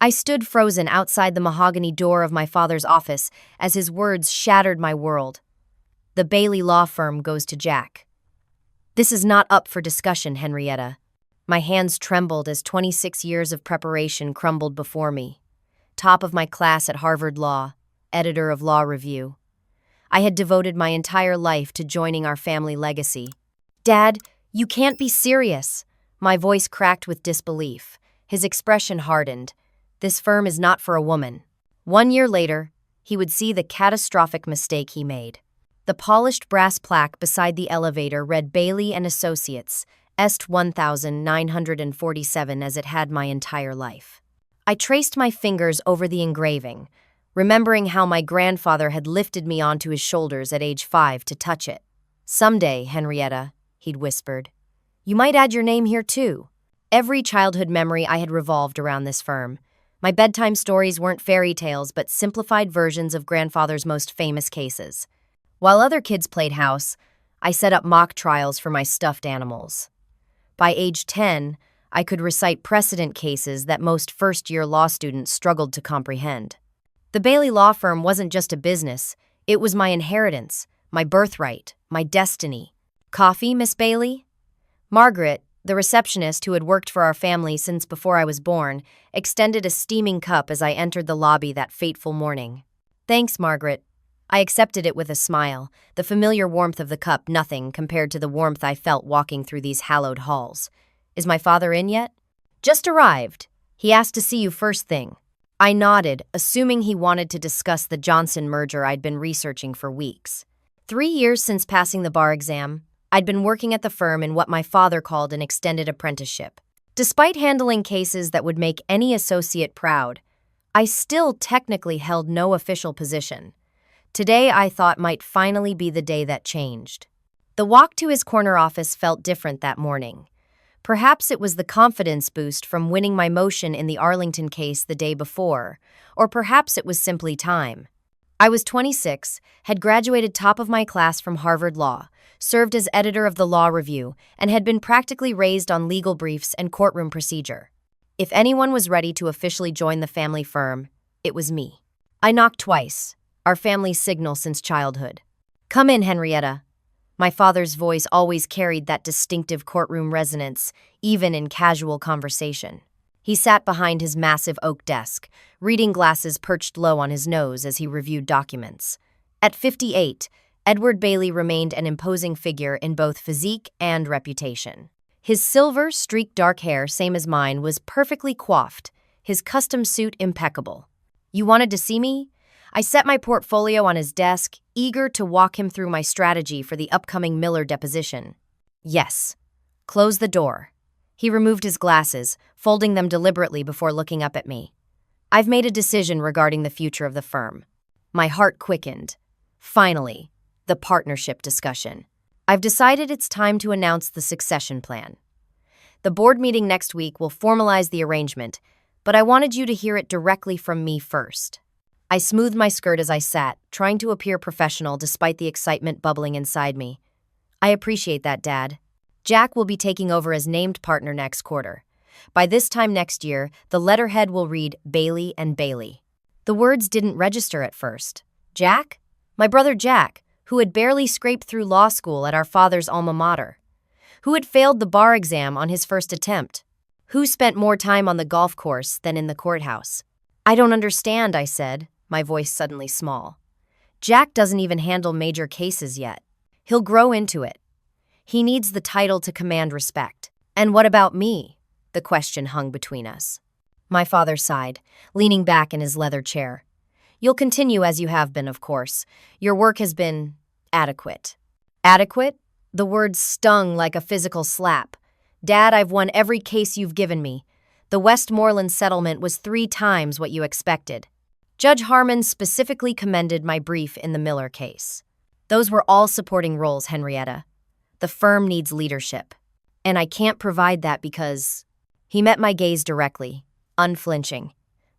I stood frozen outside the mahogany door of my father's office as his words shattered my world. The Bailey law firm goes to Jack. This is not up for discussion, Henrietta. My hands trembled as 26 years of preparation crumbled before me. Top of my class at Harvard Law, editor of Law Review. I had devoted my entire life to joining our family legacy. Dad, you can't be serious. My voice cracked with disbelief. His expression hardened. This firm is not for a woman. 1 year later, he would see the catastrophic mistake he made. The polished brass plaque beside the elevator read Bailey and Associates, Est 1947, as it had my entire life. I traced my fingers over the engraving, remembering how my grandfather had lifted me onto his shoulders at age 5 to touch it. Someday, Henrietta, he'd whispered, you might add your name here too. Every childhood memory I had revolved around this firm. My bedtime stories weren't fairy tales but simplified versions of grandfather's most famous cases. While other kids played house, I set up mock trials for my stuffed animals. By age 10, I could recite precedent cases that most first-year law students struggled to comprehend. The Bailey Law Firm wasn't just a business, it was my inheritance, my birthright, my destiny. Coffee, Miss Bailey? Margaret, the receptionist who had worked for our family since before I was born, extended a steaming cup as I entered the lobby that fateful morning. Thanks, Margaret. I accepted it with a smile, the familiar warmth of the cup nothing compared to the warmth I felt walking through these hallowed halls. Is my father in yet? Just arrived. He asked to see you first thing. I nodded, assuming he wanted to discuss the Johnson merger I'd been researching for weeks. 3 years since passing the bar exam, I'd been working at the firm in what my father called an extended apprenticeship. Despite handling cases that would make any associate proud, I still technically held no official position. Today, I thought, might finally be the day that changed. The walk to his corner office felt different that morning. Perhaps it was the confidence boost from winning my motion in the Arlington case the day before, or perhaps it was simply time. I was 26, had graduated top of my class from Harvard Law, served as editor of the Law Review, and had been practically raised on legal briefs and courtroom procedure. If anyone was ready to officially join the family firm, it was me. I knocked twice, our family's signal since childhood. Come in, Henrietta. My father's voice always carried that distinctive courtroom resonance, even in casual conversation. He sat behind his massive oak desk, reading glasses perched low on his nose as he reviewed documents. At 58, Edward Bailey remained an imposing figure in both physique and reputation. His silver, streaked dark hair, same as mine, was perfectly coiffed, his custom suit impeccable. You wanted to see me? I set my portfolio on his desk, eager to walk him through my strategy for the upcoming Miller deposition. Yes. Close the door. He removed his glasses, folding them deliberately before looking up at me. I've made a decision regarding the future of the firm. My heart quickened. Finally, the partnership discussion. I've decided it's time to announce the succession plan. The board meeting next week will formalize the arrangement, but I wanted you to hear it directly from me first. I smoothed my skirt as I sat, trying to appear professional despite the excitement bubbling inside me. I appreciate that, Dad. Jack will be taking over as named partner next quarter. By this time next year, the letterhead will read Bailey and Bailey. The words didn't register at first. Jack? My brother Jack, who had barely scraped through law school at our father's alma mater. Who had failed the bar exam on his first attempt. Who spent more time on the golf course than in the courthouse. I don't understand, I said, my voice suddenly small. Jack doesn't even handle major cases yet. He'll grow into it. He needs the title to command respect. And what about me? The question hung between us. My father sighed, leaning back in his leather chair. You'll continue as you have been, of course. Your work has been adequate. Adequate? The word stung like a physical slap. Dad, I've won every case you've given me. The Westmoreland settlement was 3 times what you expected. Judge Harmon specifically commended my brief in the Miller case. Those were all supporting roles, Henrietta. The firm needs leadership, and I can't provide that because... He met my gaze directly, unflinching.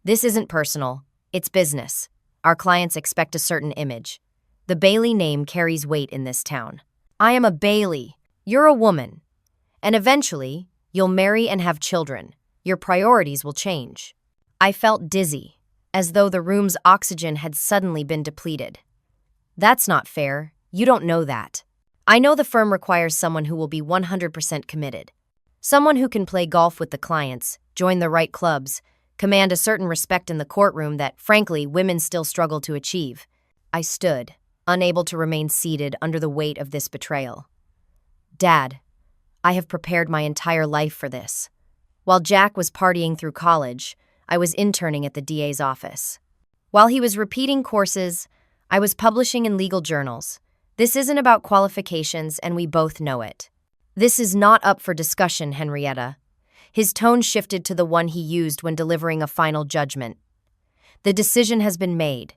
This isn't personal, it's business. Our clients expect a certain image. The Bailey name carries weight in this town. I am a Bailey. You're a woman. And eventually, you'll marry and have children. Your priorities will change. I felt dizzy, as though the room's oxygen had suddenly been depleted. That's not fair. You don't know that. I know the firm requires someone who will be 100% committed. Someone who can play golf with the clients, join the right clubs, command a certain respect in the courtroom that, frankly, women still struggle to achieve. I stood, unable to remain seated under the weight of this betrayal. Dad, I have prepared my entire life for this. While Jack was partying through college, I was interning at the DA's office. While he was repeating courses, I was publishing in legal journals. This isn't about qualifications, and we both know it. This is not up for discussion, Henrietta. His tone shifted to the one he used when delivering a final judgment. The decision has been made.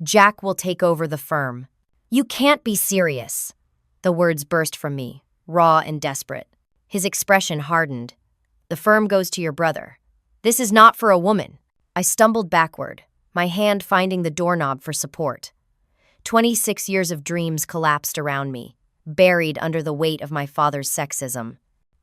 Jack will take over the firm. You can't be serious. The words burst from me, raw and desperate. His expression hardened. The firm goes to your brother. This is not for a woman. I stumbled backward, my hand finding the doorknob for support. 26 years of dreams collapsed around me, buried under the weight of my father's sexism.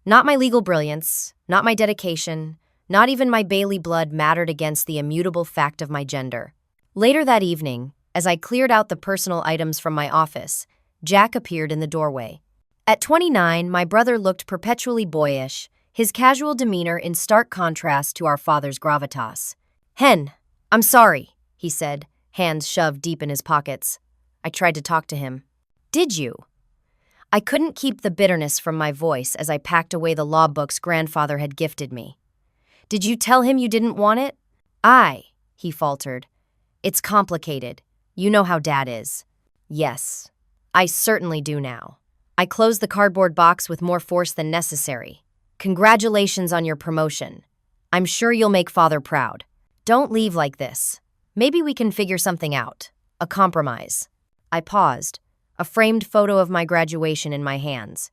Not my legal brilliance, not my dedication, not even my Bailey blood mattered against the immutable fact of my gender. Later that evening, as I cleared out the personal items from my office, Jack appeared in the doorway. At 29, my brother looked perpetually boyish, his casual demeanor in stark contrast to our father's gravitas. "Hen, I'm sorry," he said, hands shoved deep in his pockets. I tried to talk to him. "Did you?" I couldn't keep the bitterness from my voice as I packed away the law books grandfather had gifted me. "Did you tell him you didn't want it?" He faltered. "It's complicated. You know how Dad is." "Yes, I certainly do now." I closed the cardboard box with more force than necessary. "Congratulations on your promotion. I'm sure you'll make Father proud. Don't leave like this. Maybe we can figure something out. A compromise." I paused, a framed photo of my graduation in my hands.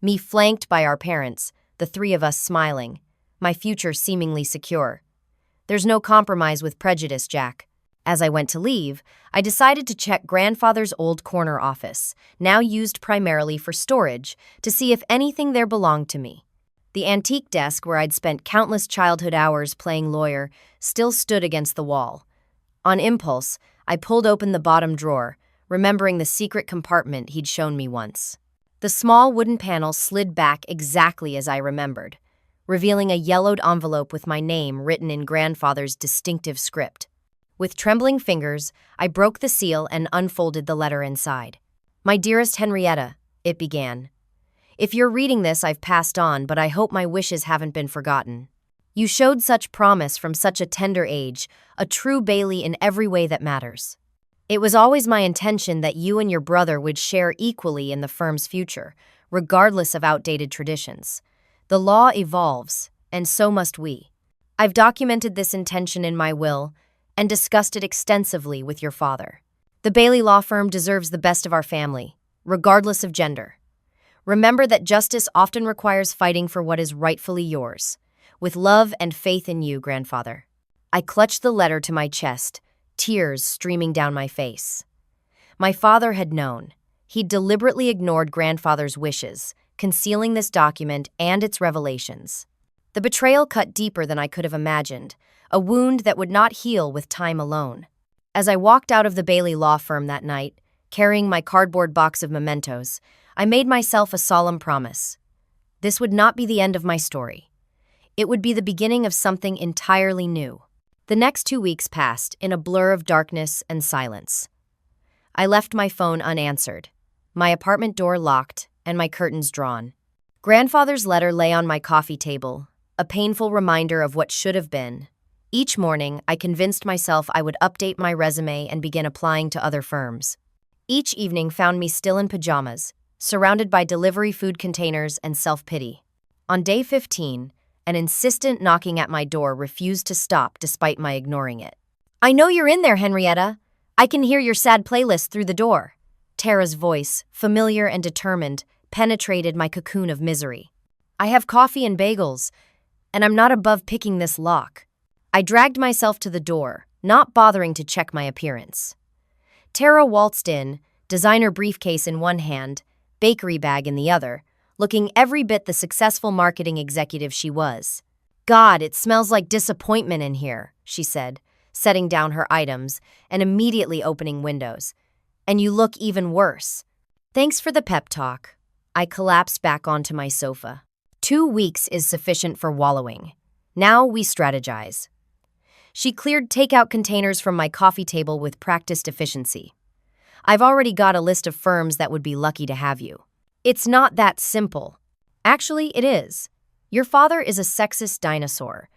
Me flanked by our parents, the three of us smiling, my future seemingly secure. "There's no compromise with prejudice, Jack." As I went to leave, I decided to check grandfather's old corner office, now used primarily for storage, to see if anything there belonged to me. The antique desk where I'd spent countless childhood hours playing lawyer still stood against the wall. On impulse, I pulled open the bottom drawer, remembering the secret compartment he'd shown me once. The small wooden panel slid back exactly as I remembered, revealing a yellowed envelope with my name written in grandfather's distinctive script. With trembling fingers, I broke the seal and unfolded the letter inside. "My dearest Henrietta," it began. "If you're reading this, I've passed on, but I hope my wishes haven't been forgotten. You showed such promise from such a tender age, a true Bailey in every way that matters. It was always my intention that you and your brother would share equally in the firm's future, regardless of outdated traditions. The law evolves, and so must we. I've documented this intention in my will and discussed it extensively with your father. The Bailey Law Firm deserves the best of our family, regardless of gender. Remember that justice often requires fighting for what is rightfully yours. With love and faith in you, grandfather." I clutched the letter to my chest, tears streaming down my face. My father had known. He'd deliberately ignored grandfather's wishes, concealing this document and its revelations. The betrayal cut deeper than I could have imagined, a wound that would not heal with time alone. As I walked out of the Bailey Law Firm that night, carrying my cardboard box of mementos, I made myself a solemn promise. This would not be the end of my story. It would be the beginning of something entirely new. The next 2 weeks passed in a blur of darkness and silence. I left my phone unanswered, my apartment door locked, and my curtains drawn. Grandfather's letter lay on my coffee table, a painful reminder of what should have been. Each morning, I convinced myself I would update my resume and begin applying to other firms. Each evening found me still in pajamas, surrounded by delivery food containers and self-pity. On day 15, an insistent knocking at my door refused to stop despite my ignoring it. "I know you're in there, Henrietta. I can hear your sad playlist through the door." Tara's voice, familiar and determined, penetrated my cocoon of misery. "I have coffee and bagels, and I'm not above picking this lock." I dragged myself to the door, not bothering to check my appearance. Tara waltzed in, designer briefcase in one hand, bakery bag in the other, looking every bit the successful marketing executive she was. God, it smells like disappointment in here, she said, setting down her items and immediately opening windows. And you look even worse. Thanks for the pep talk. I collapsed back onto my sofa. 2 weeks is sufficient for wallowing. Now we strategize. She cleared takeout containers from my coffee table with practiced efficiency. I've already got a list of firms that would be lucky to have you. It's not that simple. Actually, it is. Your father is a sexist dinosaur,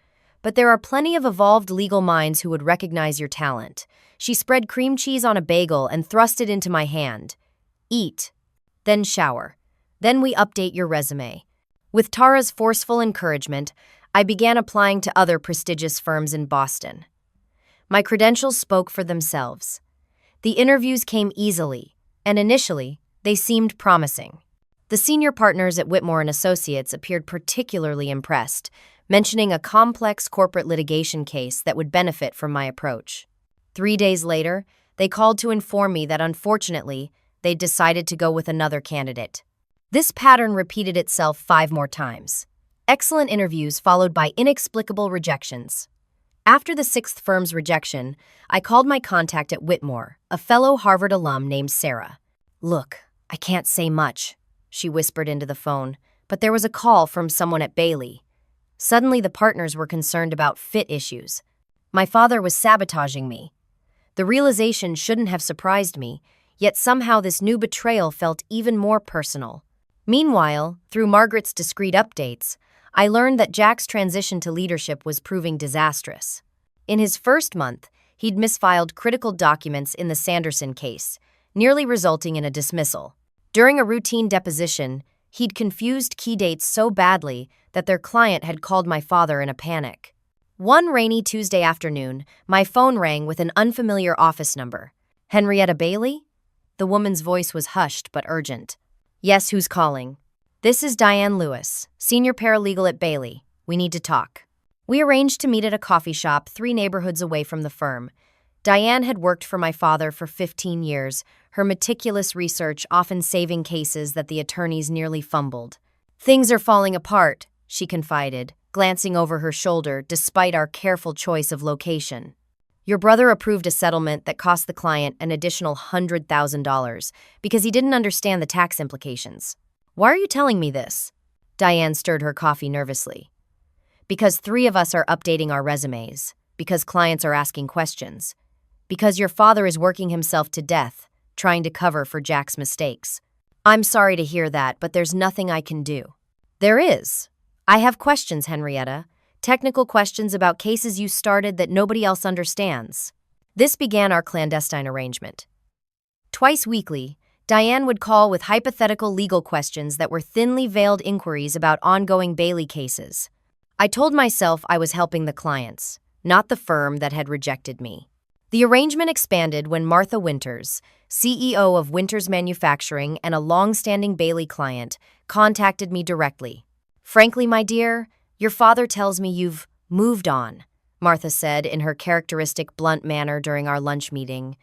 but there are plenty of evolved legal minds who would recognize your talent. She spread cream cheese on a bagel and thrust it into my hand. Eat, then shower. Then we update your resume. With Tara's forceful encouragement, I began applying to other prestigious firms in Boston. My credentials spoke for themselves. The interviews came easily, and initially, they seemed promising. The senior partners at Whitmore & Associates appeared particularly impressed, mentioning a complex corporate litigation case that would benefit from my approach. 3 days later, they called to inform me that unfortunately, they'd decided to go with another candidate. This pattern repeated itself 5 more times. Excellent interviews followed by inexplicable rejections. After the 6th firm's rejection, I called my contact at Whitmore, a fellow Harvard alum named Sarah. Look, I can't say much, she whispered into the phone, but there was a call from someone at Bailey. Suddenly, the partners were concerned about fit issues. My father was sabotaging me. The realization shouldn't have surprised me, yet somehow this new betrayal felt even more personal. Meanwhile, through Margaret's discreet updates, I learned that Jack's transition to leadership was proving disastrous. In his first month, he'd misfiled critical documents in the Sanderson case, nearly resulting in a dismissal. During a routine deposition, he'd confused key dates so badly that their client had called my father in a panic. One rainy Tuesday afternoon, my phone rang with an unfamiliar office number. Henrietta Bailey? The woman's voice was hushed but urgent. Yes, who's calling? This is Diane Lewis, senior paralegal at Bailey. We need to talk. We arranged to meet at a coffee shop 3 neighborhoods away from the firm. Diane had worked for my father for 15 years, her meticulous research often saving cases that the attorneys nearly fumbled. Things are falling apart, she confided, glancing over her shoulder despite our careful choice of location. Your brother approved a settlement that cost the client an additional $100,000 because he didn't understand the tax implications. Why are you telling me this? Diane stirred her coffee nervously. Because 3 of us are updating our resumes, because clients are asking questions, because your father is working himself to death, trying to cover for Jack's mistakes. I'm sorry to hear that, but there's nothing I can do. There is. I have questions, Henrietta. Technical questions about cases you started that nobody else understands. This began our clandestine arrangement. Twice weekly, Diane would call with hypothetical legal questions that were thinly veiled inquiries about ongoing Bailey cases. I told myself I was helping the clients, not the firm that had rejected me. The arrangement expanded when Martha Winters, CEO of Winters Manufacturing and a long-standing Bailey client, contacted me directly. Frankly, my dear, your father tells me you've moved on, Martha said in her characteristic blunt manner during our lunch meeting.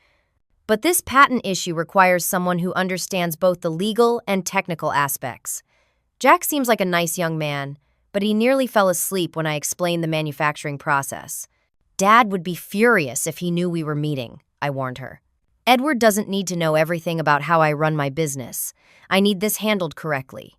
But this patent issue requires someone who understands both the legal and technical aspects. Jack seems like a nice young man, but he nearly fell asleep when I explained the manufacturing process. Dad would be furious if he knew we were meeting, I warned her. Edward doesn't need to know everything about how I run my business. I need this handled correctly.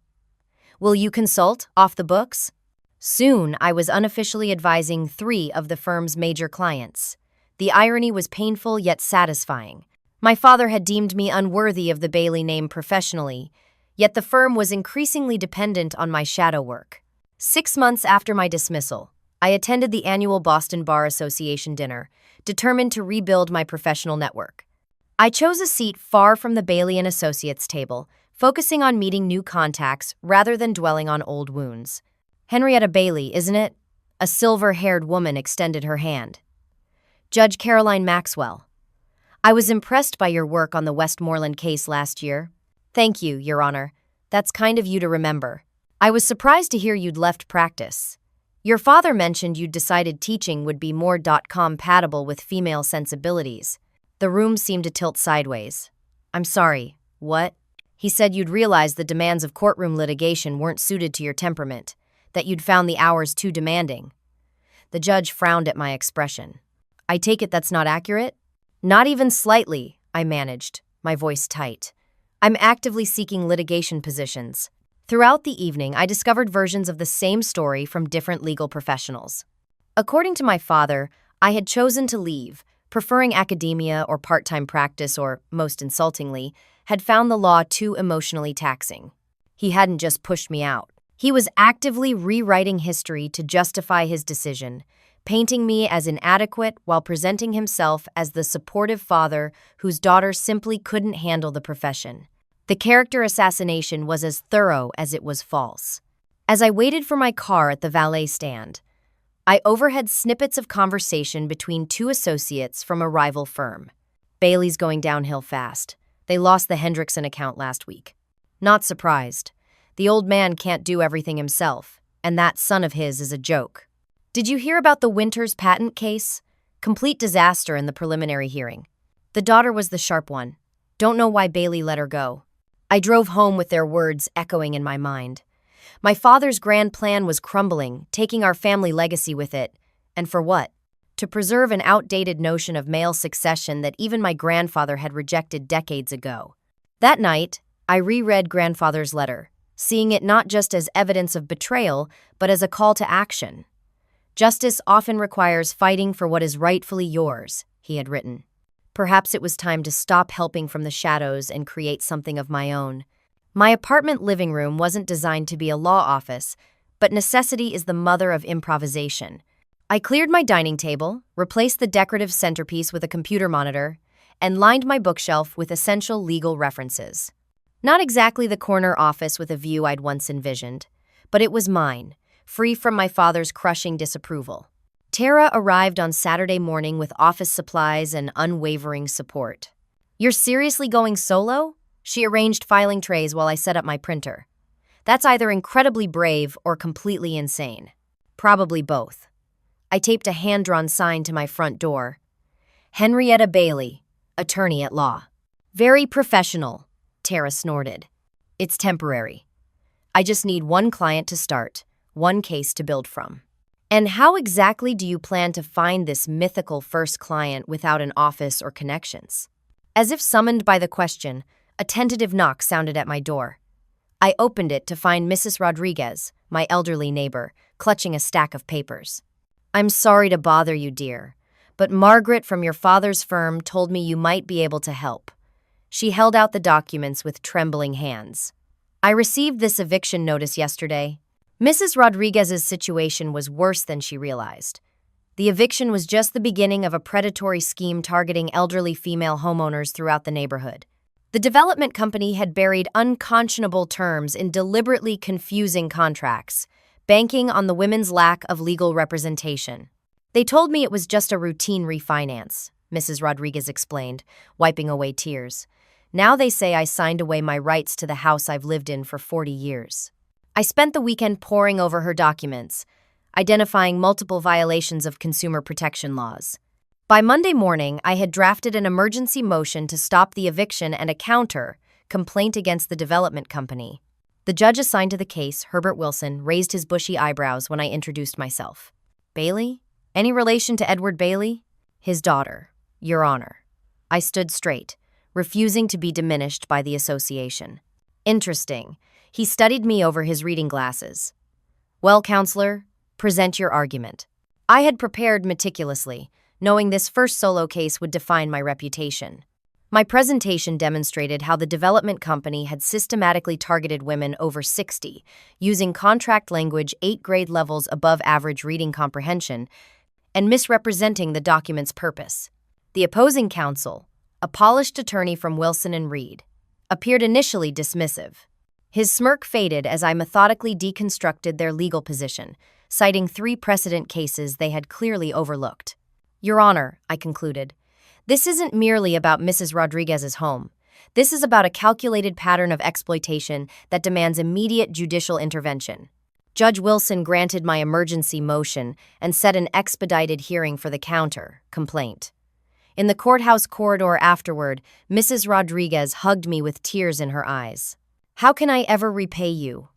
Will you consult off the books? Soon, I was unofficially advising 3 of the firm's major clients. The irony was painful yet satisfying. My father had deemed me unworthy of the Bailey name professionally, yet the firm was increasingly dependent on my shadow work. 6 months after my dismissal, I attended the annual Boston Bar Association dinner, determined to rebuild my professional network. I chose a seat far from the Bailey & Associates table, focusing on meeting new contacts rather than dwelling on old wounds. Henrietta Bailey, isn't it? A silver-haired woman extended her hand. Judge Caroline Maxwell. I was impressed by your work on the Westmoreland case last year. Thank you, Your Honor. That's kind of you to remember. I was surprised to hear you'd left practice. Your father mentioned you'd decided teaching would be more compatible with female sensibilities. The room seemed to tilt sideways. I'm sorry, what? He said you'd realized the demands of courtroom litigation weren't suited to your temperament, that you'd found the hours too demanding. The judge frowned at my expression. I take it that's not accurate? Not even slightly, I managed, my voice tight. I'm actively seeking litigation positions. Throughout the evening, I discovered versions of the same story from different legal professionals. According to my father, I had chosen to leave, preferring academia or part-time practice or, most insultingly, had found the law too emotionally taxing. He hadn't just pushed me out. He was actively rewriting history to justify his decision, painting me as inadequate while presenting himself as the supportive father whose daughter simply couldn't handle the profession. The character assassination was as thorough as it was false. As I waited for my car at the valet stand, I overheard snippets of conversation between two associates from a rival firm. Bailey's going downhill fast. They lost the Hendrickson account last week. Not surprised. The old man can't do everything himself, and that son of his is a joke. Did you hear about the Winters patent case? Complete disaster in the preliminary hearing. The daughter was the sharp one. Don't know why Bailey let her go. I drove home with their words echoing in my mind. My father's grand plan was crumbling, taking our family legacy with it. And for what? To preserve an outdated notion of male succession that even my grandfather had rejected decades ago. That night, I reread grandfather's letter, seeing it not just as evidence of betrayal, but as a call to action. Justice often requires fighting for what is rightfully yours, he had written. Perhaps it was time to stop helping from the shadows and create something of my own. My apartment living room wasn't designed to be a law office, but necessity is the mother of improvisation. I cleared my dining table, replaced the decorative centerpiece with a computer monitor, and lined my bookshelf with essential legal references. Not exactly the corner office with a view I'd once envisioned, but it was mine, free from my father's crushing disapproval. Tara arrived on Saturday morning with office supplies and unwavering support. You're seriously going solo? She arranged filing trays while I set up my printer. That's either incredibly brave or completely insane. Probably both. I taped a hand-drawn sign to my front door. Henrietta Bailey, attorney at law. Very professional, Tara snorted. It's temporary. I just need one client to start, one case to build from. And how exactly do you plan to find this mythical first client without an office or connections? As if summoned by the question, a tentative knock sounded at my door. I opened it to find Mrs. Rodriguez, my elderly neighbor, clutching a stack of papers. I'm sorry to bother you, dear, but Margaret from your father's firm told me you might be able to help. She held out the documents with trembling hands. I received this eviction notice yesterday. Mrs. Rodriguez's situation was worse than she realized. The eviction was just the beginning of a predatory scheme targeting elderly female homeowners throughout the neighborhood. The development company had buried unconscionable terms in deliberately confusing contracts, banking on the women's lack of legal representation. They told me it was just a routine refinance, Mrs. Rodriguez explained, wiping away tears. Now they say I signed away my rights to the house I've lived in for 40 years. I spent the weekend poring over her documents, identifying multiple violations of consumer protection laws. By Monday morning, I had drafted an emergency motion to stop the eviction and a counter complaint against the development company. The judge assigned to the case, Herbert Wilson, raised his bushy eyebrows when I introduced myself. Bailey? Any relation to Edward Bailey? His daughter, Your Honor. I stood straight, refusing to be diminished by the association. Interesting. He studied me over his reading glasses. Well, counselor, present your argument. I had prepared meticulously, knowing this first solo case would define my reputation. My presentation demonstrated how the development company had systematically targeted women over 60, using contract language 8 grade levels above average reading comprehension, and misrepresenting the document's purpose. The opposing counsel, a polished attorney from Wilson and Reed, appeared initially dismissive. His smirk faded as I methodically deconstructed their legal position, citing 3 precedent cases they had clearly overlooked. Your Honor, I concluded, this isn't merely about Mrs. Rodriguez's home. This is about a calculated pattern of exploitation that demands immediate judicial intervention. Judge Wilson granted my emergency motion and set an expedited hearing for the counter complaint. In the courthouse corridor afterward, Mrs. Rodriguez hugged me with tears in her eyes. How can I ever repay you?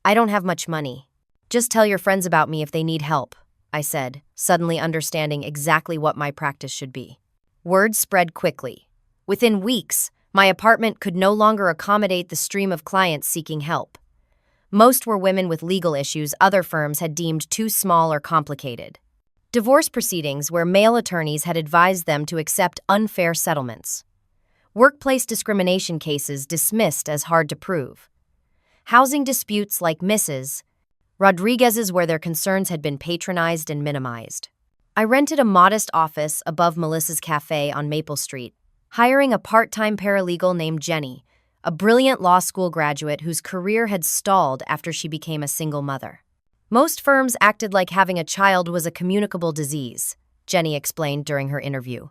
I don't have much money. Just tell your friends about me if they need help, I said, suddenly understanding exactly what my practice should be. Word spread quickly. Within weeks, my apartment could no longer accommodate the stream of clients seeking help. Most were women with legal issues other firms had deemed too small or complicated. Divorce proceedings where male attorneys had advised them to accept unfair settlements. Workplace discrimination cases dismissed as hard to prove. Housing disputes like Mrs. Rodriguez's where their concerns had been patronized and minimized. I rented a modest office above Melissa's Cafe on Maple Street, hiring a part-time paralegal named Jenny, a brilliant law school graduate whose career had stalled after she became a single mother. Most firms acted like having a child was a communicable disease, Jenny explained during her interview.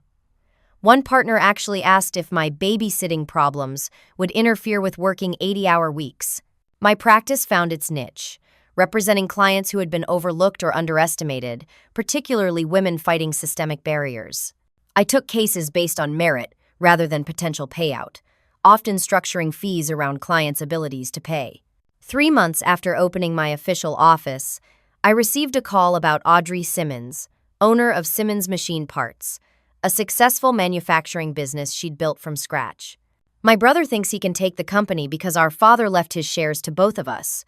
One partner actually asked if my babysitting problems would interfere with working 80-hour weeks. My practice found its niche, representing clients who had been overlooked or underestimated, particularly women fighting systemic barriers. I took cases based on merit rather than potential payout, often structuring fees around clients' abilities to pay. 3 months after opening my official office, I received a call about Audrey Simmons, owner of Simmons Machine Parts, a successful manufacturing business she'd built from scratch. "My brother thinks he can take the company because our father left his shares to both of us,"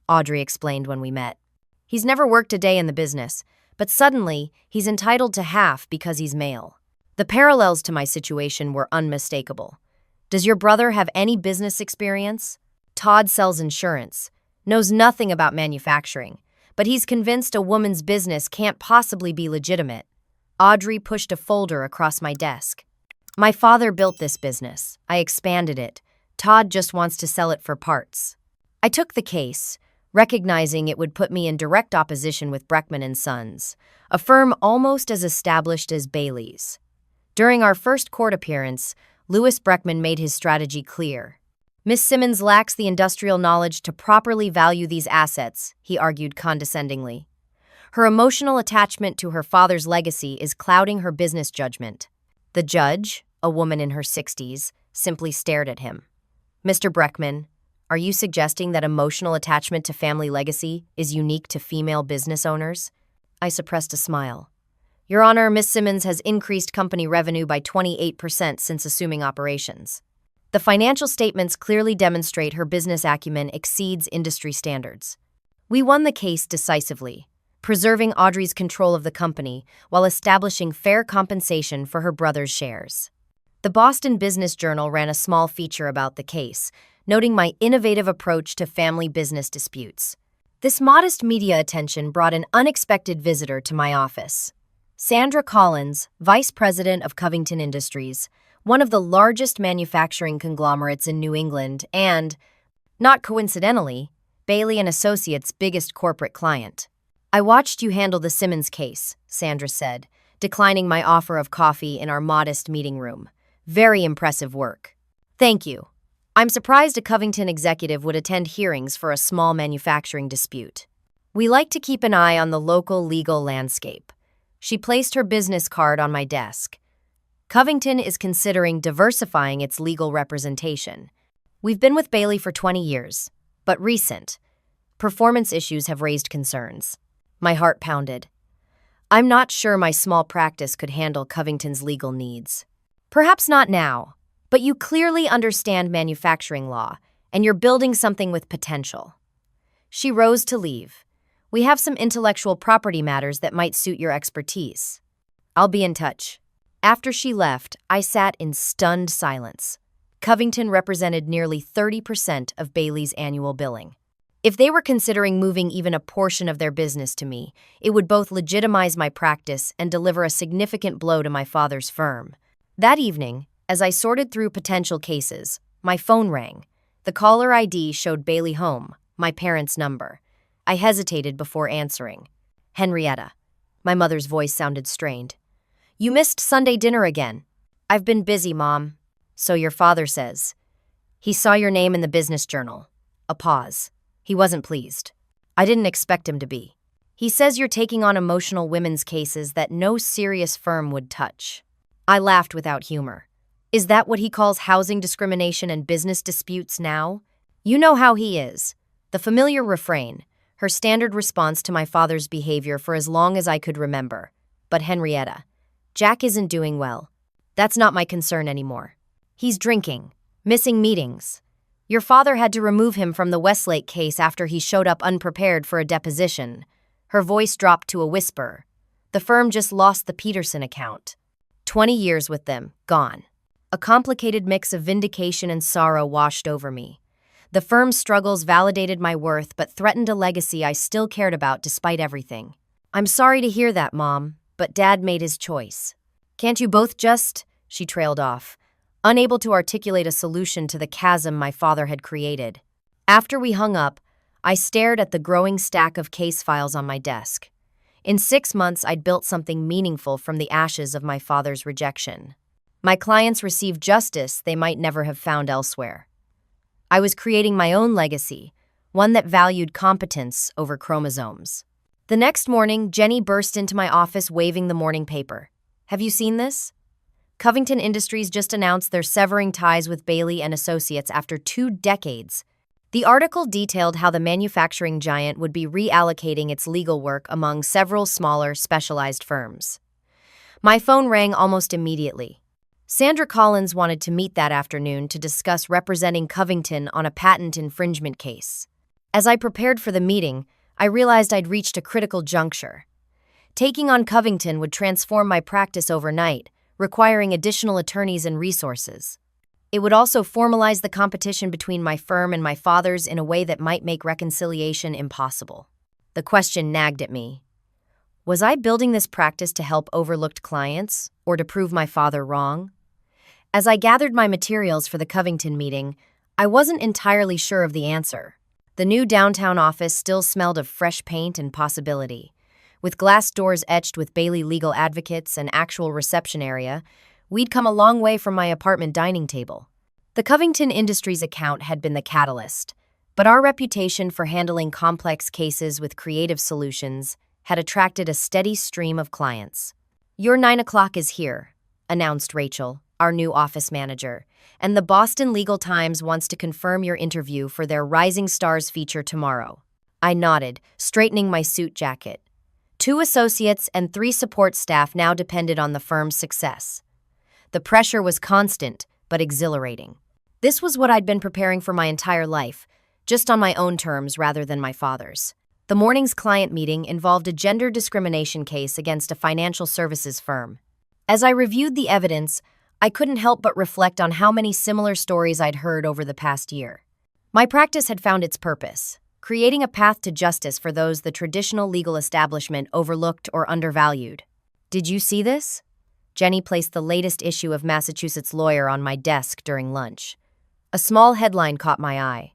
Audrey explained when we met. "He's never worked a day in the business, but suddenly he's entitled to half because he's male." The parallels to my situation were unmistakable. "Does your brother have any business experience?" "Todd sells insurance, knows nothing about manufacturing, but he's convinced a woman's business can't possibly be legitimate." Audrey pushed a folder across my desk. "My father built this business. I expanded it. Todd just wants to sell it for parts." I took the case, recognizing it would put me in direct opposition with Breckman and Sons, a firm almost as established as Bailey's. During our first court appearance, Louis Breckman made his strategy clear. "Miss Simmons lacks the industrial knowledge to properly value these assets," he argued condescendingly. "Her emotional attachment to her father's legacy is clouding her business judgment." The judge, a woman in her 60s, simply stared at him. "Mr. Breckman, are you suggesting that emotional attachment to family legacy is unique to female business owners?" I suppressed a smile. "Your Honor, Miss Simmons has increased company revenue by 28% since assuming operations. The financial statements clearly demonstrate her business acumen exceeds industry standards." We won the case decisively, preserving Audrey's control of the company while establishing fair compensation for her brother's shares. The Boston Business Journal ran a small feature about the case, noting my innovative approach to family business disputes. This modest media attention brought an unexpected visitor to my office. Sandra Collins, Vice President of Covington Industries, one of the largest manufacturing conglomerates in New England and, not coincidentally, Bailey & Associates' biggest corporate client. "I watched you handle the Simmons case," Sandra said, declining my offer of coffee in our modest meeting room. "Very impressive work." "Thank you. I'm surprised a Covington executive would attend hearings for a small manufacturing dispute. We like to keep an eye on the local legal landscape." She placed her business card on my desk. "Covington is considering diversifying its legal representation. We've been with Bailey for 20 years, but recent performance issues have raised concerns." My heart pounded. I'm not sure my small practice could handle Covington's legal needs. "Perhaps not now, but you clearly understand manufacturing law, and you're building something with potential." She rose to leave. "We have some intellectual property matters that might suit your expertise. I'll be in touch." After she left, I sat in stunned silence. Covington represented nearly 30% of Bailey's annual billing. If they were considering moving even a portion of their business to me, it would both legitimize my practice and deliver a significant blow to my father's firm. That evening, as I sorted through potential cases, my phone rang. The caller ID showed Bailey Home, my parents' number. I hesitated before answering. "Henrietta." My mother's voice sounded strained. "You missed Sunday dinner again." "I've been busy, Mom." "So your father says." "He saw your name in the business journal." A pause. "He wasn't pleased." "I didn't expect him to be." "He says you're taking on emotional women's cases that no serious firm would touch." I laughed without humor. "Is that what he calls housing discrimination and business disputes now?" "You know how he is. The familiar refrain. her standard response to my father's behavior for as long as I could remember. But Henrietta, Jack isn't doing well. That's not my concern anymore. He's drinking, missing meetings. Your father had to remove him from the Westlake case after he showed up unprepared for a deposition. Her voice dropped to a whisper. The firm just lost the Peterson account. 20 years with them, gone. A complicated mix of vindication and sorrow washed over me. The firm's struggles validated my worth but threatened a legacy I still cared about despite everything. I'm sorry to hear that, Mom, but Dad made his choice. Can't you both just... She trailed off, unable to articulate a solution to the chasm my father had created. After we hung up, I stared at the growing stack of case files on my desk. In 6 months, I'd built something meaningful from the ashes of my father's rejection. My clients received justice they might never have found elsewhere. I was creating my own legacy, one that valued competence over chromosomes. The next morning, Jenny burst into my office waving the morning paper. Have you seen this? Covington Industries just announced they're severing ties with Bailey and Associates after 2 decades. The article detailed how the manufacturing giant would be reallocating its legal work among several smaller, specialized firms. My phone rang almost immediately. Sandra Collins wanted to meet that afternoon to discuss representing Covington on a patent infringement case. As I prepared for the meeting, I realized I'd reached a critical juncture. Taking on Covington would transform my practice overnight, requiring additional attorneys and resources. It would also formalize the competition between my firm and my father's in a way that might make reconciliation impossible. The question nagged at me. Was I building this practice to help overlooked clients, or to prove my father wrong? As I gathered my materials for the Covington meeting, I wasn't entirely sure of the answer. The new downtown office still smelled of fresh paint and possibility. With glass doors etched with Bailey legal advocates and actual reception area, we'd come a long way from my apartment dining table. The Covington Industries account had been the catalyst, but our reputation for handling complex cases with creative solutions had attracted a steady stream of clients. Your 9 o'clock is here, announced Rachel, our new office manager, and the Boston Legal Times wants to confirm your interview for their Rising Stars feature tomorrow. I nodded, straightening my suit jacket. 2 associates and 3 support staff now depended on the firm's success. The pressure was constant, but exhilarating. This was what I'd been preparing for my entire life, just on my own terms rather than my father's. The morning's client meeting involved a gender discrimination case against a financial services firm. As I reviewed the evidence, I couldn't help but reflect on how many similar stories I'd heard over the past year. My practice had found its purpose, creating a path to justice for those the traditional legal establishment overlooked or undervalued. Did you see this? Jenny placed the latest issue of Massachusetts Lawyer on my desk during lunch. A small headline caught my eye.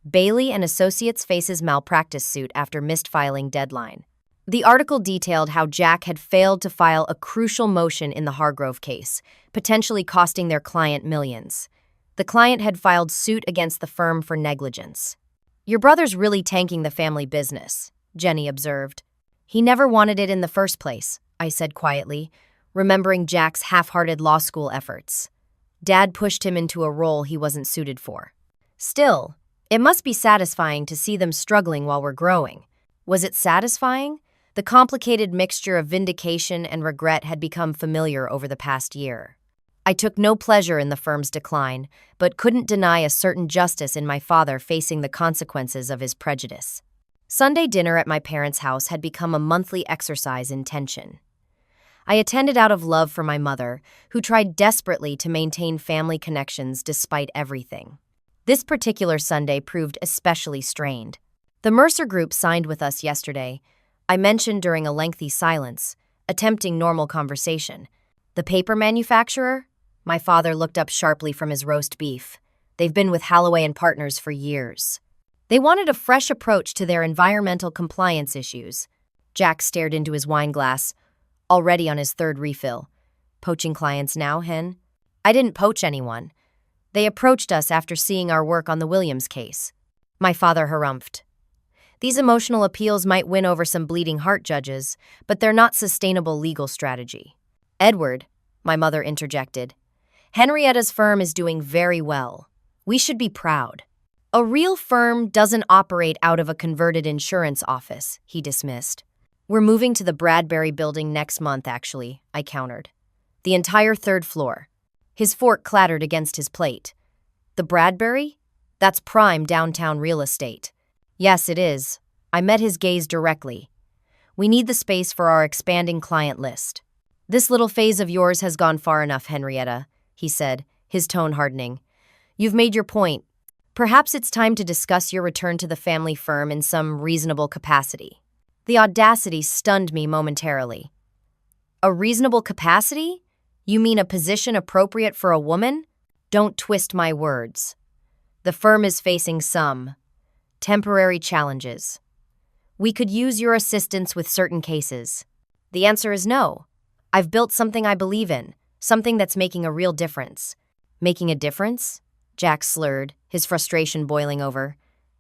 Bailey and Associates faces malpractice suit after missed filing deadline. The article detailed how Jack had failed to file a crucial motion in the Hargrove case, potentially costing their client millions. The client had filed suit against the firm for negligence. Your brother's really tanking the family business, Jenny observed. He never wanted it in the first place, I said quietly, remembering Jack's half-hearted law school efforts. Dad pushed him into a role he wasn't suited for. Still, it must be satisfying to see them struggling while we're growing. Was it satisfying? The complicated mixture of vindication and regret had become familiar over the past year. I took no pleasure in the firm's decline, but couldn't deny a certain justice in my father facing the consequences of his prejudice. Sunday dinner at my parents' house had become a monthly exercise in tension. I attended out of love for my mother, who tried desperately to maintain family connections despite everything. This particular Sunday proved especially strained. The Mercer Group signed with us yesterday, I mentioned during a lengthy silence, attempting normal conversation. The paper manufacturer? My father looked up sharply from his roast beef. They've been with Halloway and Partners for years. They wanted a fresh approach to their environmental compliance issues. Jack stared into his wine glass, already on his 3rd refill. Poaching clients now, Hen? I didn't poach anyone. They approached us after seeing our work on the Williams case. My father harumphed. These emotional appeals might win over some bleeding heart judges, but they're not sustainable legal strategy. Edward, my mother interjected, Henrietta's firm is doing very well. We should be proud. A real firm doesn't operate out of a converted insurance office, he dismissed. We're moving to the Bradbury building next month, actually, I countered. The entire third floor. His fork clattered against his plate. The Bradbury? That's prime downtown real estate. Yes, it is. I met his gaze directly. We need the space for our expanding client list. This little phase of yours has gone far enough, Henrietta, he said, his tone hardening. You've made your point. Perhaps it's time to discuss your return to the family firm in some reasonable capacity. The audacity stunned me momentarily. A reasonable capacity? You mean a position appropriate for a woman? Don't twist my words. The firm is facing some temporary challenges. We could use your assistance with certain cases. The answer is no. I've built something I believe in, something that's making a real difference. Making a difference? Jack slurred, his frustration boiling over.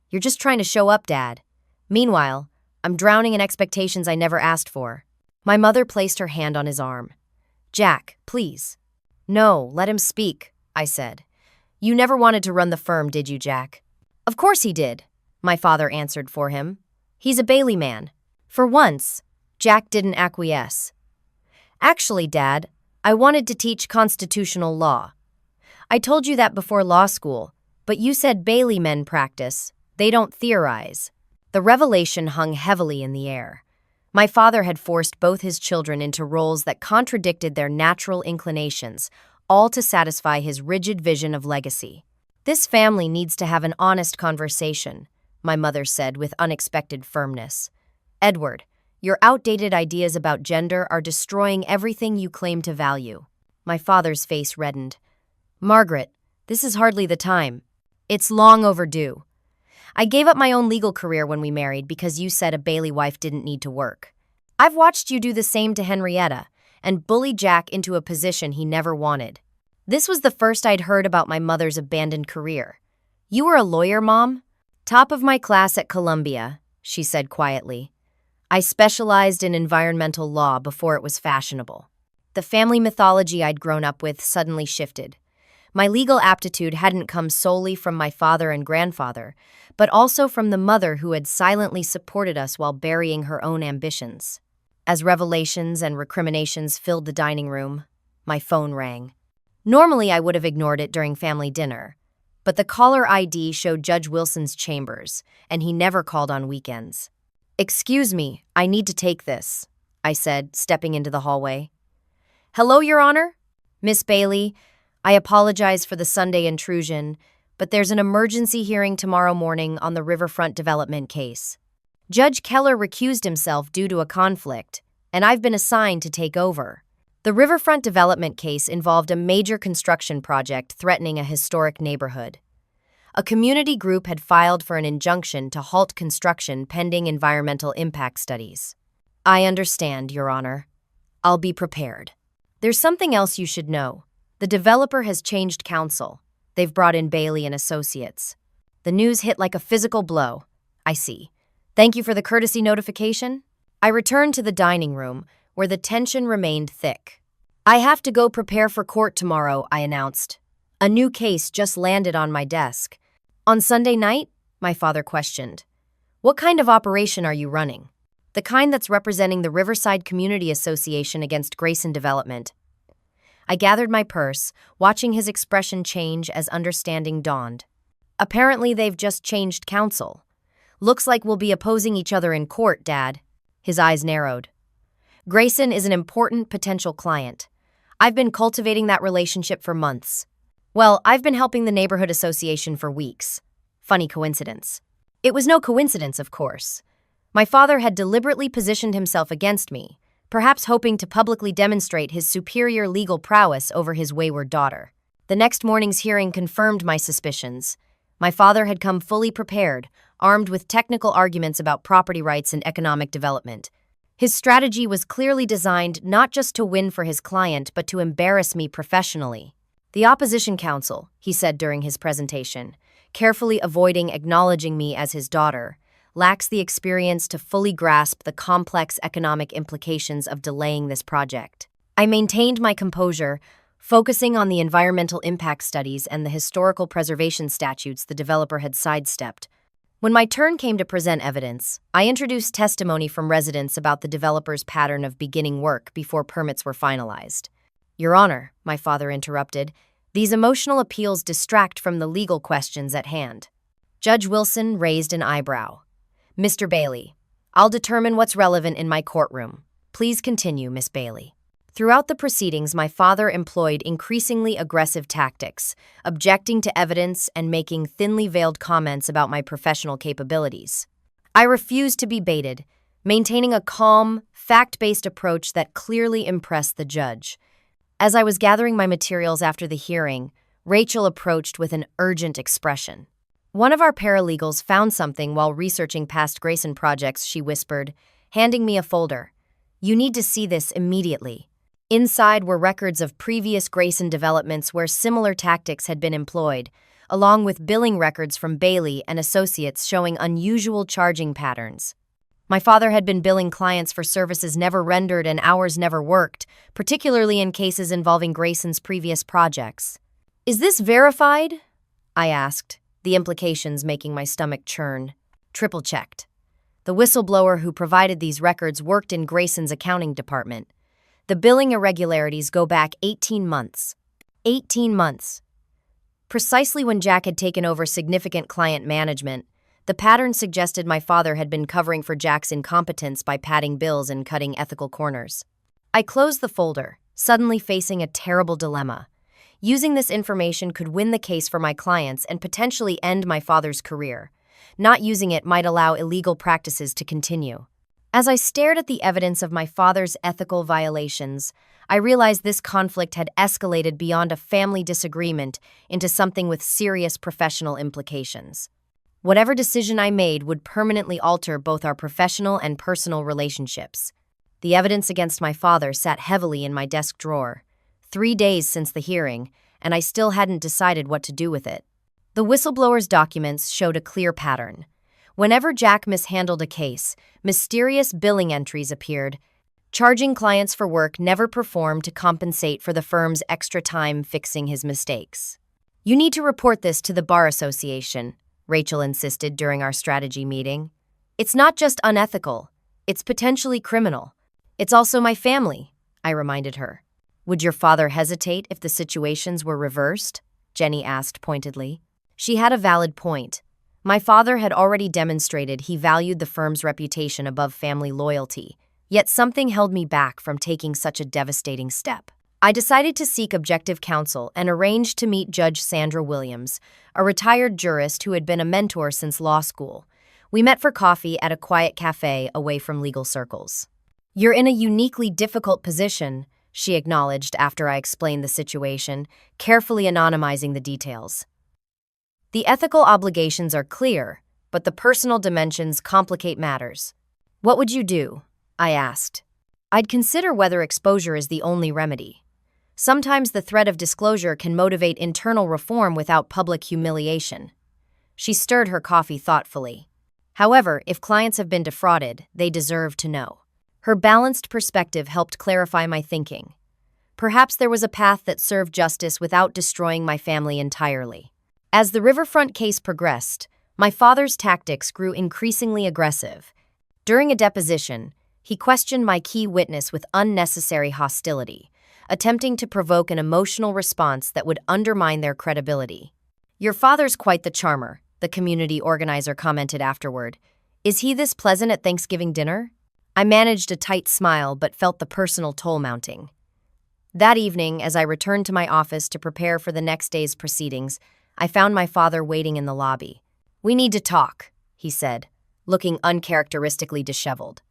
You're just trying to show up, Dad. Meanwhile, I'm drowning in expectations I never asked for. My mother placed her hand on his arm. Jack, please. No, let him speak, I said. You never wanted to run the firm, did you, Jack? Of course he did, my father answered for him. He's a Bailey man. For once, Jack didn't acquiesce. Actually, Dad, I wanted to teach constitutional law. I told you that before law school, but you said Bailey men practice. They don't theorize. The revelation hung heavily in the air. My father had forced both his children into roles that contradicted their natural inclinations, all to satisfy his rigid vision of legacy. This family needs to have an honest conversation, my mother said with unexpected firmness. Edward, your outdated ideas about gender are destroying everything you claim to value. My father's face reddened. Margaret, this is hardly the time. It's long overdue. I gave up my own legal career when we married because you said a Bailey wife didn't need to work. I've watched you do the same to Henrietta and bully Jack into a position he never wanted. This was the first I'd heard about my mother's abandoned career. You were a lawyer, Mom? Top of my class at Columbia, she said quietly. I specialized in environmental law before it was fashionable. The family mythology I'd grown up with suddenly shifted. My legal aptitude hadn't come solely from my father and grandfather, but also from the mother who had silently supported us while burying her own ambitions. As revelations and recriminations filled the dining room, my phone rang. Normally, I would have ignored it during family dinner, but the caller ID showed Judge Wilson's chambers, and he never called on weekends. Excuse me, I need to take this, I said, stepping into the hallway. Hello, Your Honor? Miss Bailey, I apologize for the Sunday intrusion, but there's an emergency hearing tomorrow morning on the Riverfront development case. Judge Keller recused himself due to a conflict, and I've been assigned to take over. The Riverfront development case involved a major construction project threatening a historic neighborhood. A community group had filed for an injunction to halt construction pending environmental impact studies. I understand, Your Honor. I'll be prepared. There's something else you should know. The developer has changed counsel. They've brought in Bailey and Associates. The news hit like a physical blow. I see. Thank you for the courtesy notification. I returned to the dining room, where the tension remained thick. I have to go prepare for court tomorrow, I announced. A new case just landed on my desk. On Sunday night? My father questioned. What kind of operation are you running? The kind that's representing the Riverside Community Association against Grayson Development. I gathered my purse, watching his expression change as understanding dawned. Apparently, they've just changed counsel. Looks like we'll be opposing each other in court, Dad. His eyes narrowed. Grayson is an important potential client. I've been cultivating that relationship for months. Well, I've been helping the neighborhood association for weeks. Funny coincidence. It was no coincidence, of course. My father had deliberately positioned himself against me, perhaps hoping to publicly demonstrate his superior legal prowess over his wayward daughter. The next morning's hearing confirmed my suspicions. My father had come fully prepared, armed with technical arguments about property rights and economic development. His strategy was clearly designed not just to win for his client, but to embarrass me professionally. The opposition counsel, he said during his presentation, carefully avoiding acknowledging me as his daughter, lacks the experience to fully grasp the complex economic implications of delaying this project. I maintained my composure, focusing on the environmental impact studies and the historical preservation statutes the developer had sidestepped. When my turn came to present evidence, I introduced testimony from residents about the developer's pattern of beginning work before permits were finalized. Your Honor, my father interrupted, these emotional appeals distract from the legal questions at hand. Judge Wilson raised an eyebrow. Mr. Bailey, I'll determine what's relevant in my courtroom. Please continue, Miss Bailey. Throughout the proceedings, my father employed increasingly aggressive tactics, objecting to evidence and making thinly veiled comments about my professional capabilities. I refused to be baited, maintaining a calm, fact-based approach that clearly impressed the judge. As I was gathering my materials after the hearing, Rachel approached with an urgent expression. One of our paralegals found something while researching past Grayson projects, she whispered, handing me a folder. You need to see this immediately. Inside were records of previous Grayson developments where similar tactics had been employed, along with billing records from Bailey and Associates showing unusual charging patterns. My father had been billing clients for services never rendered and hours never worked, particularly in cases involving Grayson's previous projects. Is this verified? I asked, the implications making my stomach churn. Triple-checked. The whistleblower who provided these records worked in Grayson's accounting department. The billing irregularities go back 18 months. 18 months. Precisely when Jack had taken over significant client management, the pattern suggested my father had been covering for Jack's incompetence by padding bills and cutting ethical corners. I closed the folder, suddenly facing a terrible dilemma. Using this information could win the case for my clients and potentially end my father's career. Not using it might allow illegal practices to continue. As I stared at the evidence of my father's ethical violations, I realized this conflict had escalated beyond a family disagreement into something with serious professional implications. Whatever decision I made would permanently alter both our professional and personal relationships. The evidence against my father sat heavily in my desk drawer. 3 days since the hearing, and I still hadn't decided what to do with it. The whistleblower's documents showed a clear pattern. Whenever Jack mishandled a case, mysterious billing entries appeared, charging clients for work never performed to compensate for the firm's extra time fixing his mistakes. You need to report this to the Bar Association, Rachel insisted during our strategy meeting. It's not just unethical, it's potentially criminal. It's also my family, I reminded her. Would your father hesitate if the situations were reversed? Jenny asked pointedly. She had a valid point. My father had already demonstrated he valued the firm's reputation above family loyalty, yet something held me back from taking such a devastating step. I decided to seek objective counsel and arranged to meet Judge Sandra Williams, a retired jurist who had been a mentor since law school. We met for coffee at a quiet cafe away from legal circles. You're in a uniquely difficult position, she acknowledged after I explained the situation, carefully anonymizing the details. The ethical obligations are clear, but the personal dimensions complicate matters. What would you do? I asked. I'd consider whether exposure is the only remedy. Sometimes the threat of disclosure can motivate internal reform without public humiliation. She stirred her coffee thoughtfully. However, if clients have been defrauded, they deserve to know. Her balanced perspective helped clarify my thinking. Perhaps there was a path that served justice without destroying my family entirely. As the Riverfront case progressed, my father's tactics grew increasingly aggressive. During a deposition, he questioned my key witness with unnecessary hostility, attempting to provoke an emotional response that would undermine their credibility. Your father's quite the charmer, the community organizer commented afterward. Is he this pleasant at Thanksgiving dinner? I managed a tight smile but felt the personal toll mounting. That evening, as I returned to my office to prepare for the next day's proceedings, I found my father waiting in the lobby. We need to talk, he said, looking uncharacteristically disheveled.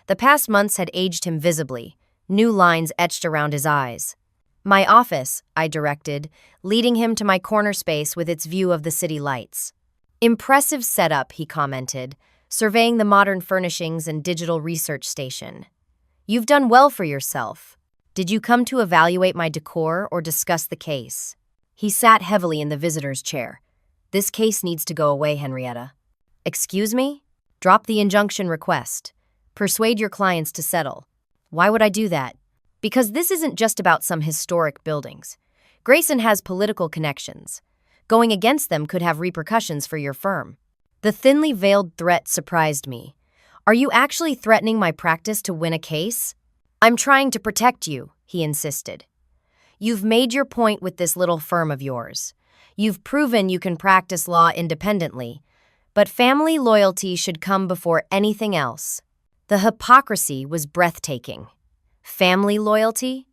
The past months had aged him visibly, new lines etched around his eyes. My office, I directed, leading him to my corner space with its view of the city lights. Impressive setup, he commented, surveying the modern furnishings and digital research station. You've done well for yourself. Did you come to evaluate my decor or discuss the case? He sat heavily in the visitor's chair. This case needs to go away, Henrietta. Excuse me? Drop the injunction request. Persuade your clients to settle. Why would I do that? Because this isn't just about some historic buildings. Grayson has political connections. Going against them could have repercussions for your firm. The thinly veiled threat surprised me. Are you actually threatening my practice to win a case? I'm trying to protect you, he insisted. You've made your point with this little firm of yours. You've proven you can practice law independently, but family loyalty should come before anything else. The hypocrisy was breathtaking. Family loyalty?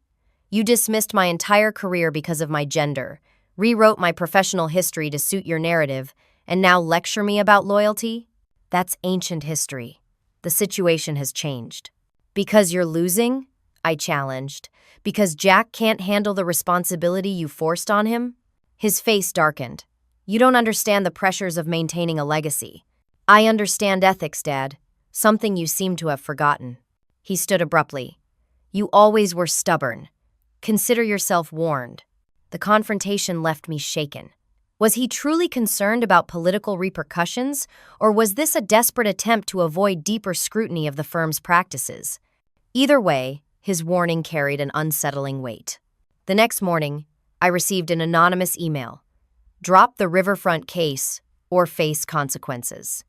You dismissed my entire career because of my gender, rewrote my professional history to suit your narrative, and now lecture me about loyalty? That's ancient history. The situation has changed. Because you're losing? I challenged. Because Jack can't handle the responsibility you forced on him? His face darkened. You don't understand the pressures of maintaining a legacy. I understand ethics, Dad. Something you seem to have forgotten. He stood abruptly. You always were stubborn. Consider yourself warned. The confrontation left me shaken. Was he truly concerned about political repercussions, or was this a desperate attempt to avoid deeper scrutiny of the firm's practices? Either way, his warning carried an unsettling weight. The next morning, I received an anonymous email. Drop the riverfront case or face consequences.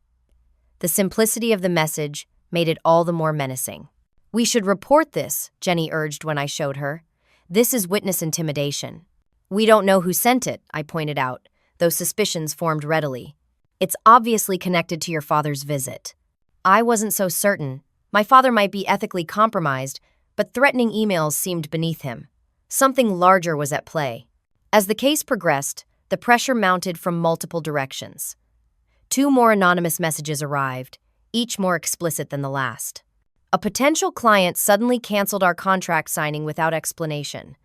The simplicity of the message made it all the more menacing. We should report this, Jenny urged when I showed her. This is witness intimidation. We don't know who sent it, I pointed out, though suspicions formed readily. It's obviously connected to your father's visit. I wasn't so certain. My father might be ethically compromised, but threatening emails seemed beneath him. Something larger was at play. As the case progressed, the pressure mounted from multiple directions. 2 more anonymous messages arrived, each more explicit than the last. A potential client suddenly canceled our contract signing without explanation.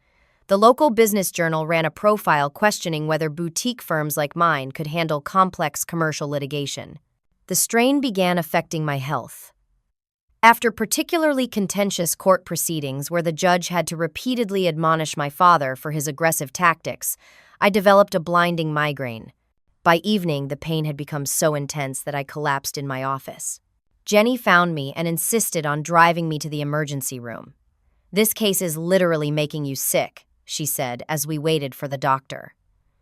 The local business journal ran a profile questioning whether boutique firms like mine could handle complex commercial litigation. The strain began affecting my health. After particularly contentious court proceedings where the judge had to repeatedly admonish my father for his aggressive tactics, I developed a blinding migraine. By evening, the pain had become so intense that I collapsed in my office. Jenny found me and insisted on driving me to the emergency room. This case is literally making you sick, she said as we waited for the doctor.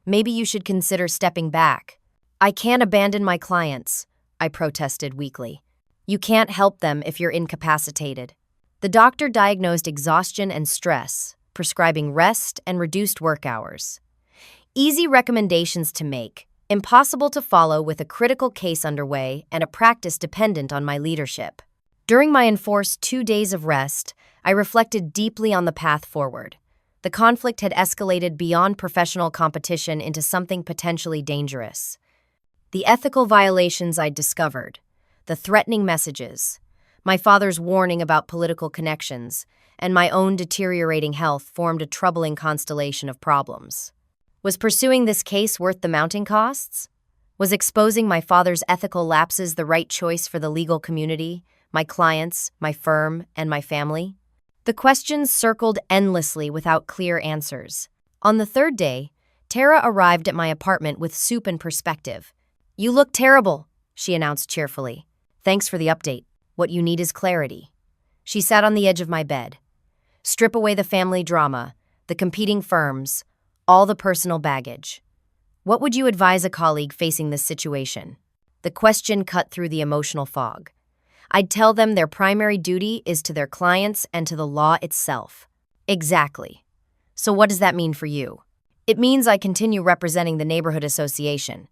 Maybe you should consider stepping back. I can't abandon my clients, I protested weakly. You can't help them if you're incapacitated. The doctor diagnosed exhaustion and stress, prescribing rest and reduced work hours. Easy recommendations to make, impossible to follow with a critical case underway and a practice dependent on my leadership. During my enforced 2 days of rest, I reflected deeply on the path forward. The conflict had escalated beyond professional competition into something potentially dangerous. The ethical violations I'd discovered, the threatening messages, my father's warning about political connections, and my own deteriorating health formed a troubling constellation of problems. Was pursuing this case worth the mounting costs? Was exposing my father's ethical lapses the right choice for the legal community, my clients, my firm, and my family? The questions circled endlessly without clear answers. On the 3rd day, Tara arrived at my apartment with soup and perspective. You look terrible, she announced cheerfully. Thanks for the update. What you need is clarity. She sat on the edge of my bed. Strip away the family drama, the competing firms, all the personal baggage. What would you advise a colleague facing this situation? The question cut through the emotional fog. I'd tell them their primary duty is to their clients and to the law itself. Exactly. So what does that mean for you? It means I continue representing the neighborhood association.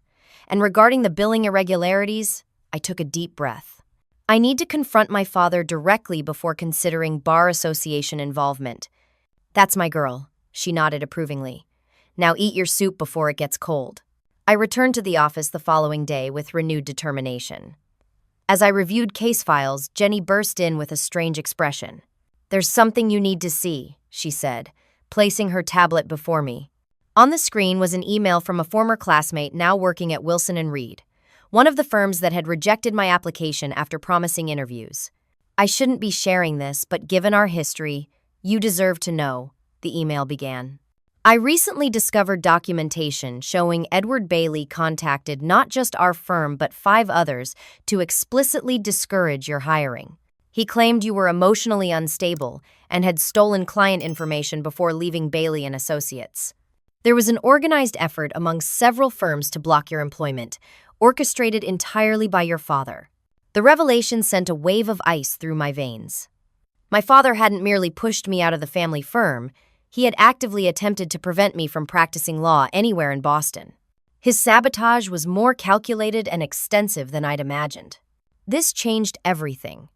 And regarding the billing irregularities, I took a deep breath. I need to confront my father directly before considering bar association involvement. That's my girl, she nodded approvingly. Now eat your soup before it gets cold. I returned to the office the following day with renewed determination. As I reviewed case files, Jenny burst in with a strange expression. There's something you need to see, she said, placing her tablet before me. On the screen was an email from a former classmate now working at Wilson & Reed, one of the firms that had rejected my application after promising interviews. I shouldn't be sharing this, but given our history, you deserve to know, the email began. I recently discovered documentation showing Edward Bailey contacted not just our firm but 5 others to explicitly discourage your hiring. He claimed you were emotionally unstable and had stolen client information before leaving Bailey and Associates. There was an organized effort among several firms to block your employment, orchestrated entirely by your father. The revelation sent a wave of ice through my veins. My father hadn't merely pushed me out of the family firm, he had actively attempted to prevent me from practicing law anywhere in Boston. His sabotage was more calculated and extensive than I'd imagined. This changed everything.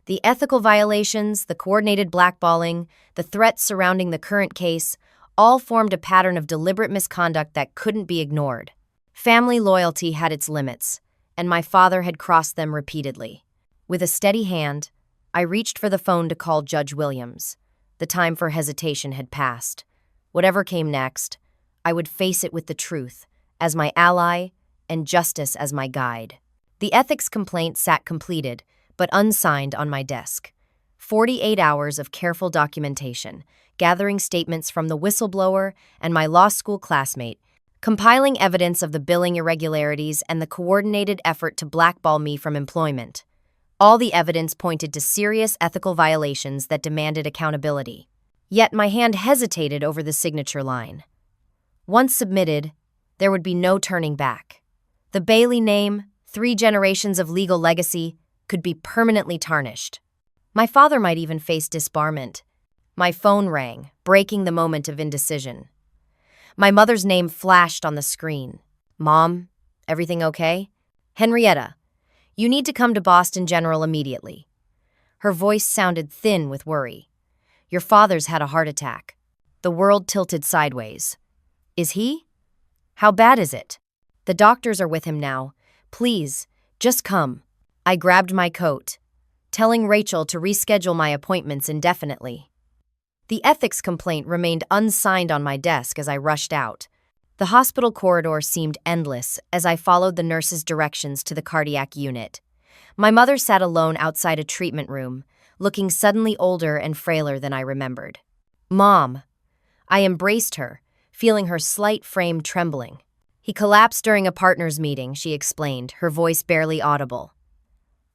The ethical violations, the coordinated blackballing, the threats surrounding the current case, all formed a pattern of deliberate misconduct that couldn't be ignored. Family loyalty had its limits, and my father had crossed them repeatedly. With a steady hand, I reached for the phone to call Judge Williams. The time for hesitation had passed. Whatever came next, I would face it with the truth, as my ally, and justice as my guide. The ethics complaint sat completed, but unsigned on my desk. 48 hours of careful documentation, gathering statements from the whistleblower and my law school classmate, compiling evidence of the billing irregularities and the coordinated effort to blackball me from employment. All the evidence pointed to serious ethical violations that demanded accountability. Yet my hand hesitated over the signature line. Once submitted, there would be no turning back. The Bailey name, 3 generations of legal legacy, could be permanently tarnished. My father might even face disbarment. My phone rang, breaking the moment of indecision. My mother's name flashed on the screen. "Mom, everything okay?" "Henrietta, you need to come to Boston General immediately." Her voice sounded thin with worry. "Your father's had a heart attack." The world tilted sideways. "Is he? How bad is it?" "The doctors are with him now. Please, just come." I grabbed my coat, telling Rachel to reschedule my appointments indefinitely. The ethics complaint remained unsigned on my desk as I rushed out. The hospital corridor seemed endless as I followed the nurse's directions to the cardiac unit. My mother sat alone outside a treatment room, looking suddenly older and frailer than I remembered. "Mom." I embraced her, feeling her slight frame trembling. "He collapsed during a partners' meeting," she explained, her voice barely audible.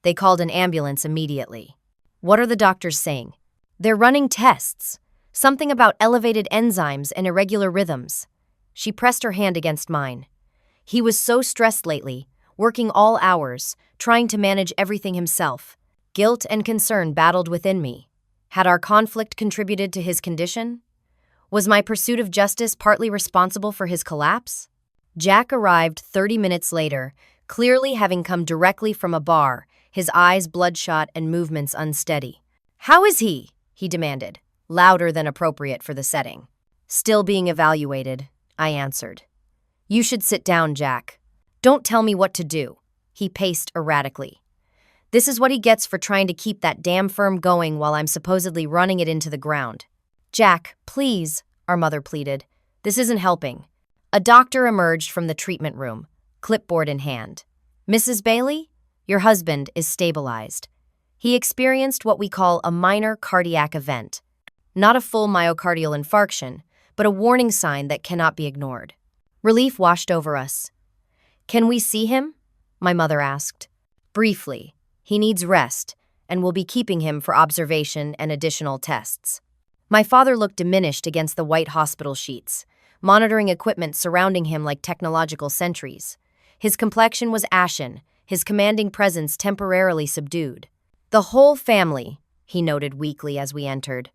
"They called an ambulance immediately." "What are the doctors saying?" "They're running tests. Something about elevated enzymes and irregular rhythms." She pressed her hand against mine. "He was so stressed lately, working all hours, trying to manage everything himself. Guilt and concern battled within me. Had our conflict contributed to his condition? Was my pursuit of justice partly responsible for his collapse?" Jack arrived 30 minutes later, clearly having come directly from a bar, his eyes bloodshot and movements unsteady. "How is he?" he demanded, louder than appropriate for the setting. "Still being evaluated," I answered. "You should sit down, Jack. Don't tell me what to do." He paced erratically. "This is what he gets for trying to keep that damn firm going while I'm supposedly running it into the ground." "Jack, please," our mother pleaded. "This isn't helping." A doctor emerged from the treatment room, clipboard in hand. "Mrs. Bailey, your husband is stabilized. He experienced what we call a minor cardiac event. Not a full myocardial infarction, but a warning sign that cannot be ignored." Relief washed over us. "Can we see him?" my mother asked. "Briefly. He needs rest, and we'll be keeping him for observation and additional tests." My father looked diminished against the white hospital sheets, monitoring equipment surrounding him like technological sentries. His complexion was ashen, his commanding presence temporarily subdued. "The whole family," he noted weakly as we entered.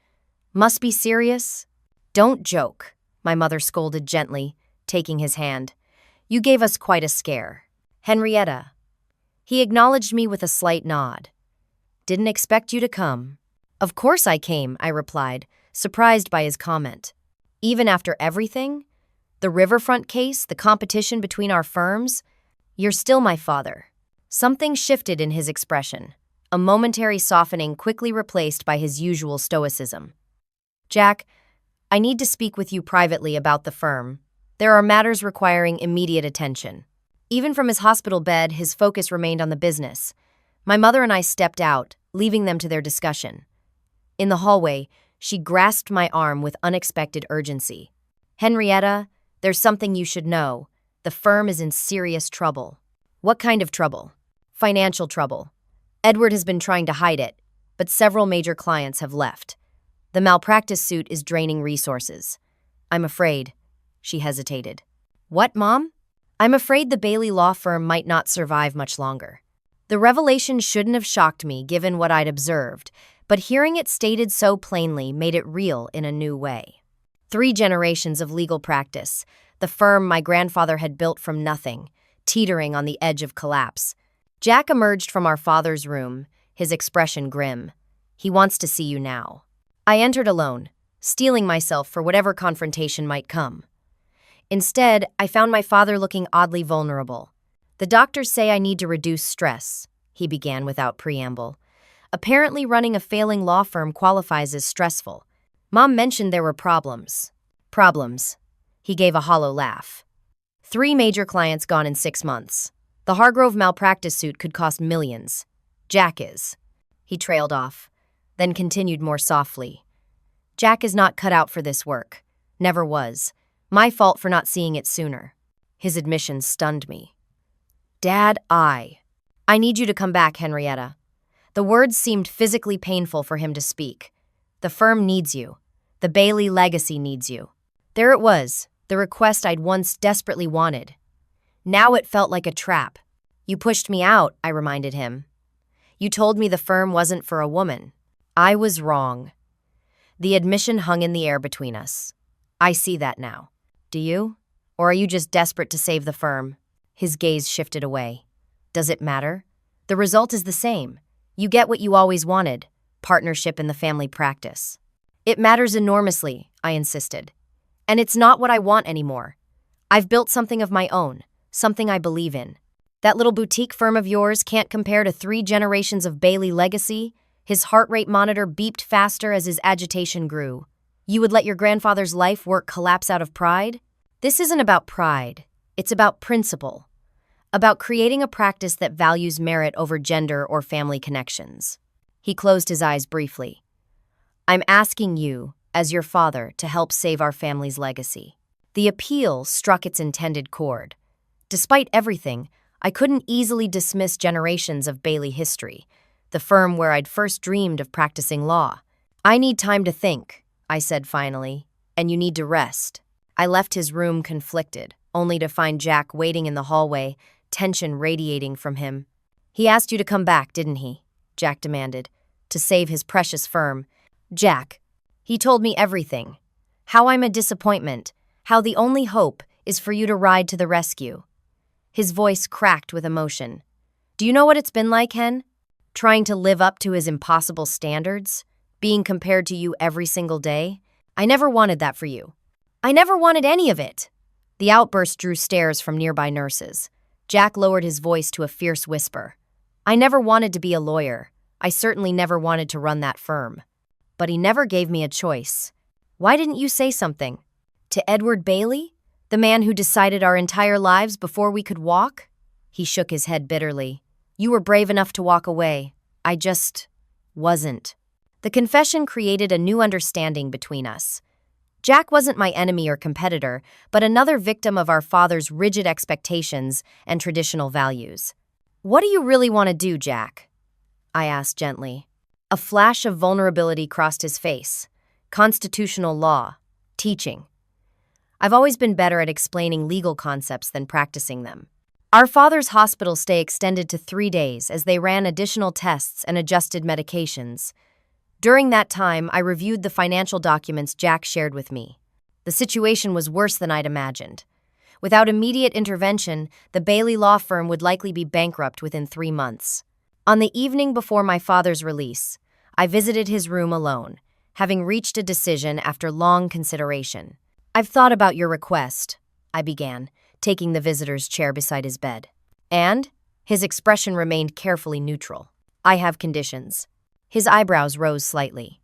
"Must be serious?" "Don't joke," my mother scolded gently, taking his hand. "You gave us quite a scare." "Henrietta." He acknowledged me with a slight nod. "Didn't expect you to come." "Of course I came," I replied, surprised by his comment. "Even after everything? The riverfront case, the competition between our firms? You're still my father." Something shifted in his expression, a momentary softening quickly replaced by his usual stoicism. "Jack, I need to speak with you privately about the firm. There are matters requiring immediate attention." Even from his hospital bed, his focus remained on the business. My mother and I stepped out, leaving them to their discussion. In the hallway, she grasped my arm with unexpected urgency. "Henrietta, there's something you should know. The firm is in serious trouble." "What kind of trouble?" "Financial trouble. Edward has been trying to hide it, but several major clients have left. The malpractice suit is draining resources. I'm afraid. She hesitated. What, Mom? I'm afraid the Bailey law firm might not survive much longer. The revelation shouldn't have shocked me given what I'd observed, but hearing it stated so plainly made it real in a new way. 3 generations of legal practice, the firm my grandfather had built from nothing, teetering on the edge of collapse. Jack emerged from our father's room, his expression grim. He wants to see you now. I entered alone, steeling myself for whatever confrontation might come. Instead, I found my father looking oddly vulnerable. The doctors say I need to reduce stress, he began without preamble. Apparently running a failing law firm qualifies as stressful. Mom mentioned there were problems. Problems. He gave a hollow laugh. 3 major clients gone in 6 months. The Hargrove malpractice suit could cost millions. Jack is. He trailed off, then continued more softly. Jack is not cut out for this work. Never was. My fault for not seeing it sooner. His admission stunned me. Dad, I need you to come back, Henrietta. The words seemed physically painful for him to speak. The firm needs you. The Bailey legacy needs you. There it was, the request I'd once desperately wanted. Now it felt like a trap. You pushed me out, I reminded him. You told me the firm wasn't for a woman. I was wrong. The admission hung in the air between us. I see that now. Do you? Or are you just desperate to save the firm? His gaze shifted away. Does it matter? The result is the same. You get what you always wanted, partnership in the family practice. It matters enormously, I insisted. And it's not what I want anymore. I've built something of my own, something I believe in. That little boutique firm of yours can't compare to 3 generations of Bailey legacy. His heart rate monitor beeped faster as his agitation grew. You would let your grandfather's life work collapse out of pride? This isn't about pride. It's about principle. About creating a practice that values merit over gender or family connections. He closed his eyes briefly. I'm asking you, as your father, to help save our family's legacy. The appeal struck its intended chord. Despite everything, I couldn't easily dismiss generations of Bailey history, the firm where I'd first dreamed of practicing law. I need time to think, I said finally, and you need to rest. I left his room conflicted, only to find Jack waiting in the hallway, tension radiating from him. He asked you to come back, didn't he? Jack demanded, to save his precious firm. Jack, he told me everything. How I'm a disappointment, how the only hope is for you to ride to the rescue. His voice cracked with emotion. Do you know what it's been like, Hen? Trying to live up to his impossible standards? Being compared to you every single day? I never wanted that for you. I never wanted any of it. The outburst drew stares from nearby nurses. Jack lowered his voice to a fierce whisper. I never wanted to be a lawyer. I certainly never wanted to run that firm. But he never gave me a choice. Why didn't you say something? To Edward Bailey? The man who decided our entire lives before we could walk? He shook his head bitterly. You were brave enough to walk away. I just wasn't. The confession created a new understanding between us. Jack wasn't my enemy or competitor, but another victim of our father's rigid expectations and traditional values. What do you really want to do, Jack? I asked gently. A flash of vulnerability crossed his face. Constitutional law. Teaching. I've always been better at explaining legal concepts than practicing them. Our father's hospital stay extended to 3 days as they ran additional tests and adjusted medications. During that time, I reviewed the financial documents Jack shared with me. The situation was worse than I'd imagined. Without immediate intervention, the Bailey law firm would likely be bankrupt within 3 months. On the evening before my father's release, I visited his room alone, having reached a decision after long consideration. I've thought about your request, I began, taking the visitor's chair beside his bed. And? His expression remained carefully neutral. I have conditions. His eyebrows rose slightly.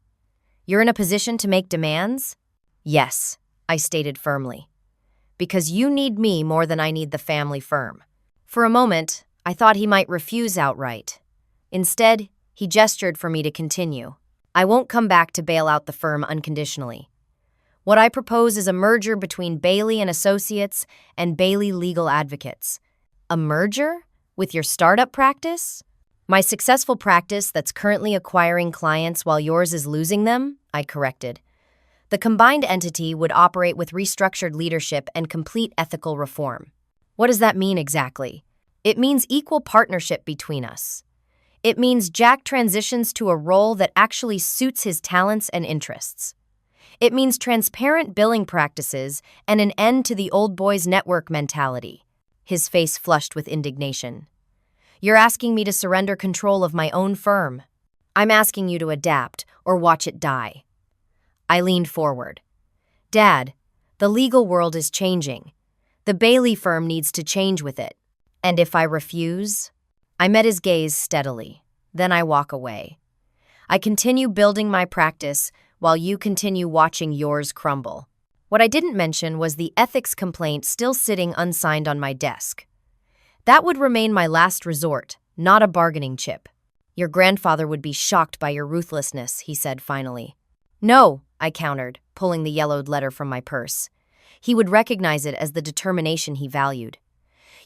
You're in a position to make demands? Yes, I stated firmly. Because you need me more than I need the family firm. For a moment, I thought he might refuse outright. Instead, he gestured for me to continue. I won't come back to bail out the firm unconditionally. What I propose is a merger between Bailey and Associates and Bailey Legal Advocates. A merger? With your startup practice? My successful practice that's currently acquiring clients while yours is losing them, I corrected. The combined entity would operate with restructured leadership and complete ethical reform. What does that mean exactly? It means equal partnership between us. It means Jack transitions to a role that actually suits his talents and interests. It means transparent billing practices and an end to the old boys network mentality. His face flushed with indignation. You're asking me to surrender control of my own firm. I'm asking you to adapt or watch it die. I leaned forward. Dad, the legal world is changing. The Bailey firm needs to change with it. And if I refuse? I met his gaze steadily. Then I walk away. I continue building my practice while you continue watching yours crumble. What I didn't mention was the ethics complaint still sitting unsigned on my desk. That would remain my last resort, not a bargaining chip. Your grandfather would be shocked by your ruthlessness, he said finally. No, I countered, pulling the yellowed letter from my purse. He would recognize it as the determination he valued.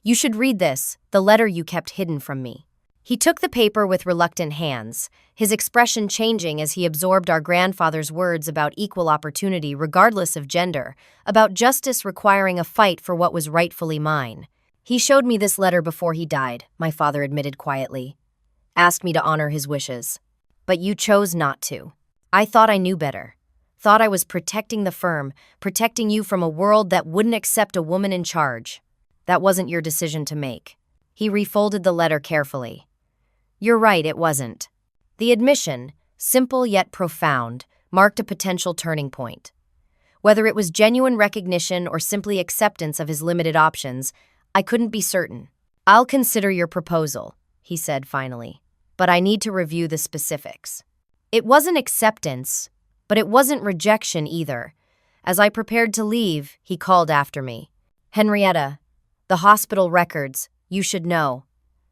You should read this, the letter you kept hidden from me. He took the paper with reluctant hands, his expression changing as he absorbed our grandfather's words about equal opportunity regardless of gender, about justice requiring a fight for what was rightfully mine. He showed me this letter before he died, my father admitted quietly. Asked me to honor his wishes. But you chose not to. I thought I knew better. Thought I was protecting the firm, protecting you from a world that wouldn't accept a woman in charge. That wasn't your decision to make. He refolded the letter carefully. You're right, it wasn't. The admission, simple yet profound, marked a potential turning point. Whether it was genuine recognition or simply acceptance of his limited options, I couldn't be certain. I'll consider your proposal, he said finally, but I need to review the specifics. It wasn't acceptance, but it wasn't rejection either. As I prepared to leave, he called after me. Henrietta, the hospital records, you should know.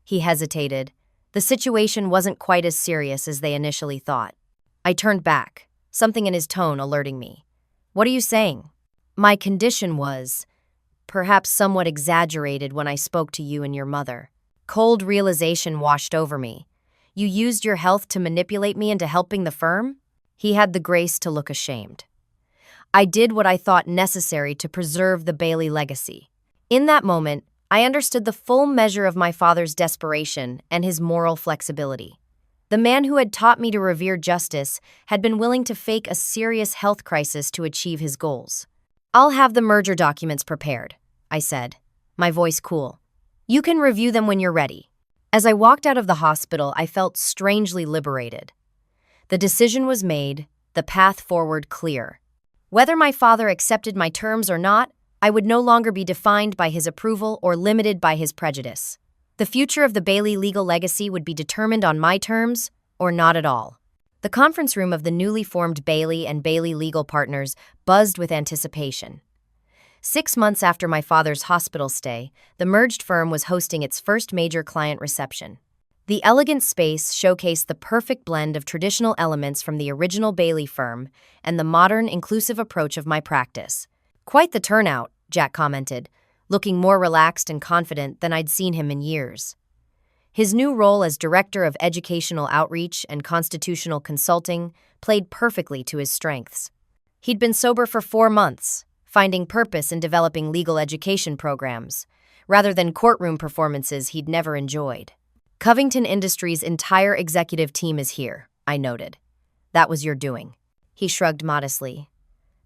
He hesitated. The situation wasn't quite as serious as they initially thought. I turned back, something in his tone alerting me. What are you saying? My condition was, perhaps somewhat exaggerated when I spoke to you and your mother. Cold realization washed over me. You used your health to manipulate me into helping the firm? He had the grace to look ashamed. I did what I thought necessary to preserve the Bailey legacy. In that moment, I understood the full measure of my father's desperation and his moral flexibility. The man who had taught me to revere justice had been willing to fake a serious health crisis to achieve his goals. I'll have the merger documents prepared, I said, my voice cool. You can review them when you're ready. As I walked out of the hospital, I felt strangely liberated. The decision was made, the path forward clear. Whether my father accepted my terms or not, I would no longer be defined by his approval or limited by his prejudice. The future of the Bailey legal legacy would be determined on my terms or not at all. The conference room of the newly formed Bailey and Bailey Legal Partners buzzed with anticipation. 6 months after my father's hospital stay, the merged firm was hosting its first major client reception. The elegant space showcased the perfect blend of traditional elements from the original Bailey firm and the modern, inclusive approach of my practice. Quite the turnout, Jack commented, looking more relaxed and confident than I'd seen him in years. His new role as Director of Educational Outreach and Constitutional Consulting played perfectly to his strengths. He'd been sober for 4 months, finding purpose in developing legal education programs, rather than courtroom performances he'd never enjoyed. Covington Industries' entire executive team is here, I noted. That was your doing. He shrugged modestly.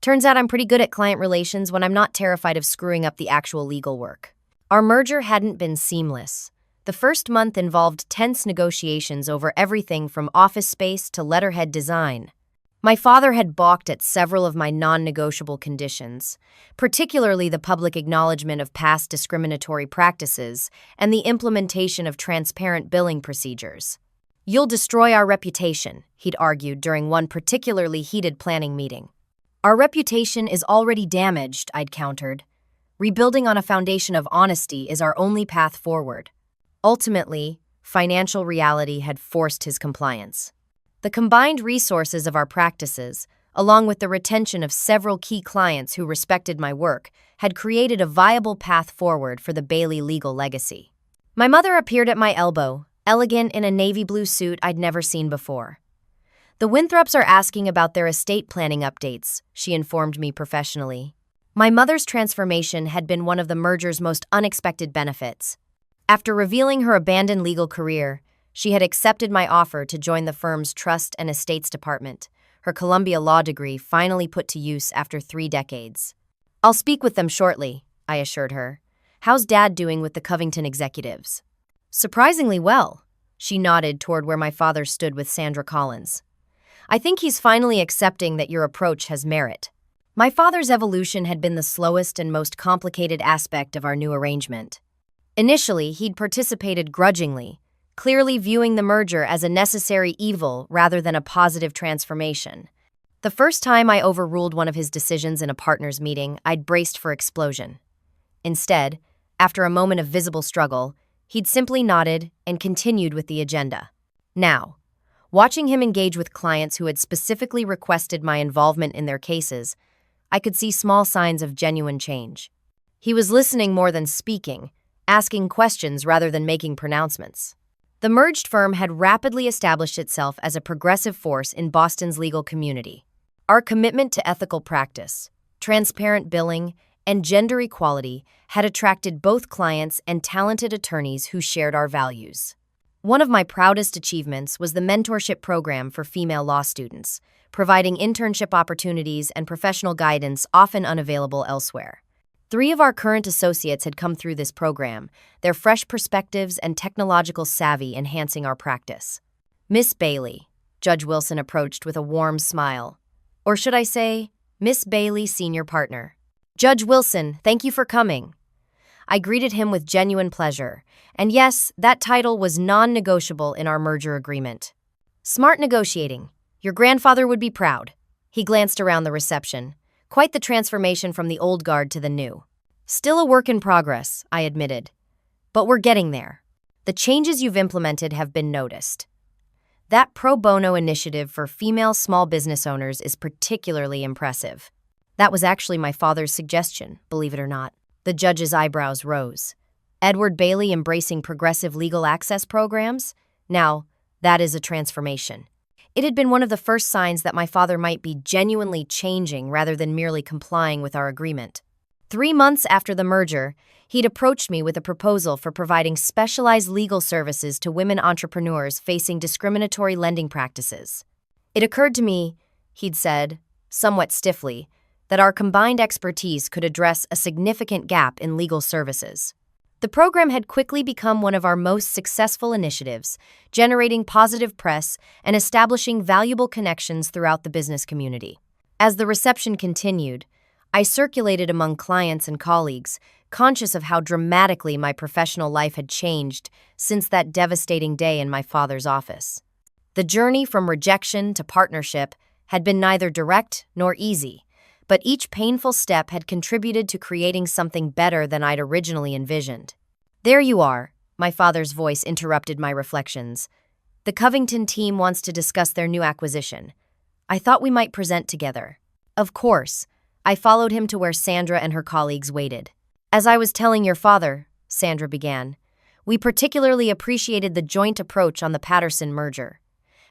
Turns out I'm pretty good at client relations when I'm not terrified of screwing up the actual legal work. Our merger hadn't been seamless. The first month involved tense negotiations over everything from office space to letterhead design. My father had balked at several of my non-negotiable conditions, particularly the public acknowledgement of past discriminatory practices and the implementation of transparent billing procedures. You'll destroy our reputation, he'd argued during one particularly heated planning meeting. Our reputation is already damaged, I'd countered. Rebuilding on a foundation of honesty is our only path forward. Ultimately, financial reality had forced his compliance. The combined resources of our practices, along with the retention of several key clients who respected my work, had created a viable path forward for the Bailey legal legacy. My mother appeared at my elbow, elegant in a navy blue suit I'd never seen before. "The Winthrops are asking about their estate planning updates," she informed me professionally. My mother's transformation had been one of the merger's most unexpected benefits. After revealing her abandoned legal career, she had accepted my offer to join the firm's trust and estates department, her Columbia law degree finally put to use after 3 decades. "I'll speak with them shortly," I assured her. "How's Dad doing with the Covington executives?" "Surprisingly well," she nodded toward where my father stood with Sandra Collins. "I think he's finally accepting that your approach has merit." My father's evolution had been the slowest and most complicated aspect of our new arrangement. Initially, he'd participated grudgingly, clearly viewing the merger as a necessary evil rather than a positive transformation. The first time I overruled one of his decisions in a partners' meeting, I'd braced for explosion. Instead, after a moment of visible struggle, he'd simply nodded and continued with the agenda. Now, watching him engage with clients who had specifically requested my involvement in their cases, I could see small signs of genuine change. He was listening more than speaking, asking questions rather than making pronouncements. The merged firm had rapidly established itself as a progressive force in Boston's legal community. Our commitment to ethical practice, transparent billing, and gender equality had attracted both clients and talented attorneys who shared our values. One of my proudest achievements was the mentorship program for female law students, providing internship opportunities and professional guidance often unavailable elsewhere. 3 of our current associates had come through this program, their fresh perspectives and technological savvy enhancing our practice. "Miss Bailey," Judge Wilson approached with a warm smile. Or should I say, Miss Bailey, senior partner. "Judge Wilson, thank you for coming." I greeted him with genuine pleasure, and yes, that title was non-negotiable in our merger agreement. "Smart negotiating. Your grandfather would be proud." He glanced around the reception. Quite the transformation from the old guard to the new. "Still a work in progress," I admitted. "But we're getting there. The changes you've implemented have been noticed. That pro bono initiative for female small business owners is particularly impressive." That was actually my father's suggestion, believe it or not. The judge's eyebrows rose. Edward Bailey embracing progressive legal access programs? Now, that is a transformation. It had been one of the first signs that my father might be genuinely changing rather than merely complying with our agreement. 3 months after the merger, he'd approached me with a proposal for providing specialized legal services to women entrepreneurs facing discriminatory lending practices. "It occurred to me," he'd said, somewhat stiffly, "that our combined expertise could address a significant gap in legal services." The program had quickly become one of our most successful initiatives, generating positive press and establishing valuable connections throughout the business community. As the reception continued, I circulated among clients and colleagues, conscious of how dramatically my professional life had changed since that devastating day in my father's office. The journey from rejection to partnership had been neither direct nor easy, but each painful step had contributed to creating something better than I'd originally envisioned. "There you are," my father's voice interrupted my reflections. "The Covington team wants to discuss their new acquisition. I thought we might present together." Of course, I followed him to where Sandra and her colleagues waited. "As I was telling your father," Sandra began, "we particularly appreciated the joint approach on the Patterson merger.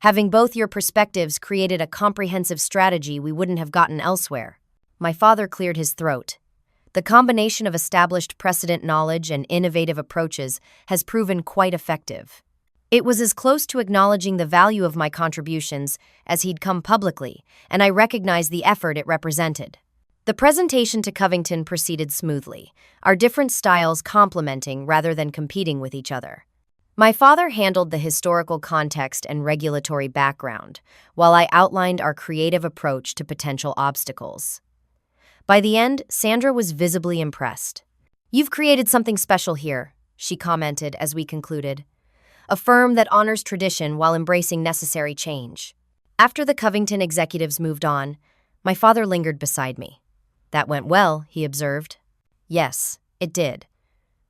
Having both your perspectives created a comprehensive strategy we wouldn't have gotten elsewhere." My father cleared his throat. The combination of established precedent knowledge and innovative approaches has proven quite effective. It was as close to acknowledging the value of my contributions as he'd come publicly, and I recognized the effort it represented. The presentation to Covington proceeded smoothly, our different styles complementing rather than competing with each other. My father handled the historical context and regulatory background, while I outlined our creative approach to potential obstacles. By the end, Sandra was visibly impressed. "You've created something special here," she commented as we concluded. "A firm that honors tradition while embracing necessary change." After the Covington executives moved on, my father lingered beside me. "That went well," he observed. "Yes, it did.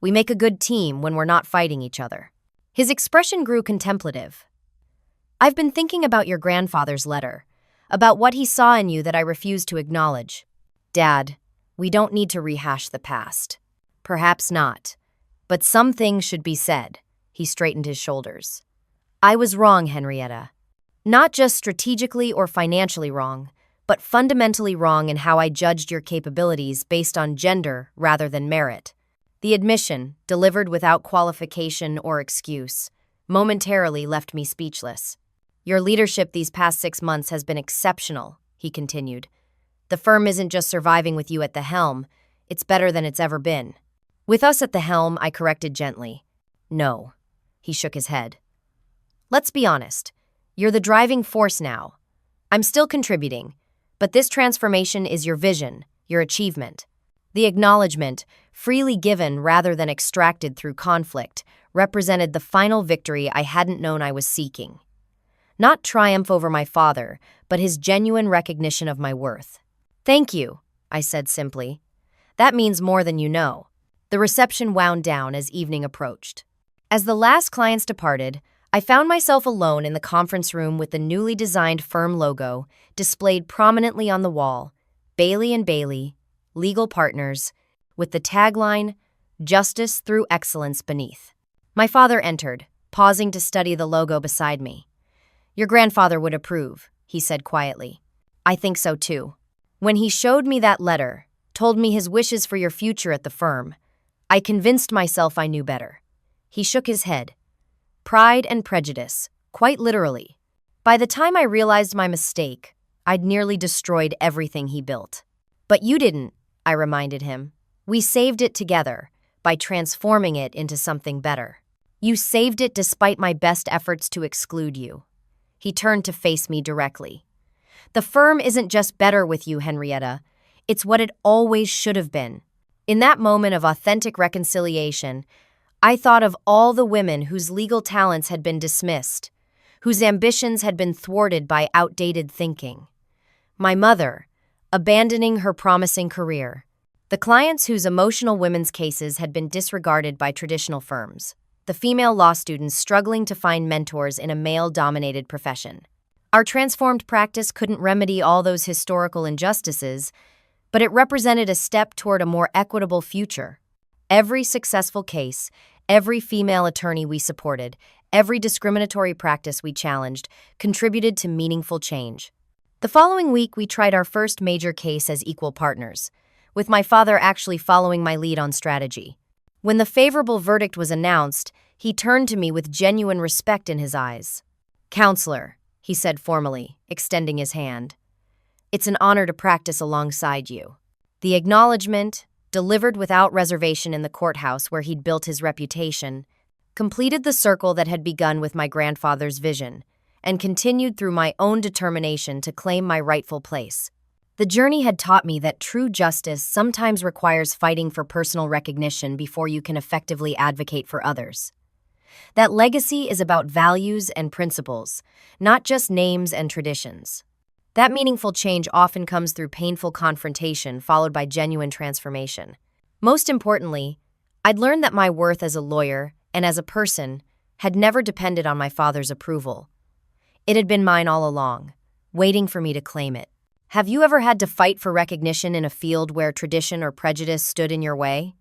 We make a good team when we're not fighting each other." His expression grew contemplative. "I've been thinking about your grandfather's letter, about what he saw in you that I refused to acknowledge. Dad, we don't need to rehash the past." "Perhaps not. But some things should be said," He straightened his shoulders. I was wrong, Henrietta. Not just strategically or financially wrong, but fundamentally wrong in how I judged your capabilities based on gender rather than merit. The admission, delivered without qualification or excuse, momentarily left me speechless. Your leadership these past 6 months has been exceptional, he continued. The firm isn't just surviving with you at the helm, it's better than it's ever been. With us at the helm, I corrected gently. No. He shook his head. Let's be honest. You're the driving force now. I'm still contributing, but this transformation is your vision, your achievement. The acknowledgement, freely given rather than extracted through conflict, represented the final victory I hadn't known I was seeking. Not triumph over my father, but his genuine recognition of my worth. Thank you, I said simply. That means more than you know. The reception wound down as evening approached. As the last clients departed, I found myself alone in the conference room with the newly designed firm logo displayed prominently on the wall, Bailey & Bailey, Legal Partners, with the tagline, Justice Through Excellence beneath. My father entered, pausing to study the logo beside me. Your grandfather would approve, he said quietly. I think so too. When he showed me that letter, told me his wishes for your future at the firm, I convinced myself I knew better. He shook his head. Pride and prejudice, quite literally. By the time I realized my mistake, I'd nearly destroyed everything he built. But you didn't, I reminded him. We saved it together, by transforming it into something better. You saved it despite my best efforts to exclude you. He turned to face me directly. The firm isn't just better with you, Henrietta. It's what it always should have been. In that moment of authentic reconciliation, I thought of all the women whose legal talents had been dismissed, whose ambitions had been thwarted by outdated thinking. My mother, abandoning her promising career. The clients whose emotional women's cases had been disregarded by traditional firms. The female law students struggling to find mentors in a male-dominated profession. Our transformed practice couldn't remedy all those historical injustices, but it represented a step toward a more equitable future. Every successful case, every female attorney we supported, every discriminatory practice we challenged, contributed to meaningful change. The following week, we tried our first major case as equal partners, with my father actually following my lead on strategy. When the favorable verdict was announced, he turned to me with genuine respect in his eyes. Counselor, he said formally, extending his hand. It's an honor to practice alongside you. The acknowledgement, delivered without reservation in the courthouse where he'd built his reputation, completed the circle that had begun with my grandfather's vision and continued through my own determination to claim my rightful place. The journey had taught me that true justice sometimes requires fighting for personal recognition before you can effectively advocate for others. That legacy is about values and principles, not just names and traditions. That meaningful change often comes through painful confrontation followed by genuine transformation. Most importantly, I'd learned that my worth as a lawyer and as a person had never depended on my father's approval. It had been mine all along, waiting for me to claim it. Have you ever had to fight for recognition in a field where tradition or prejudice stood in your way?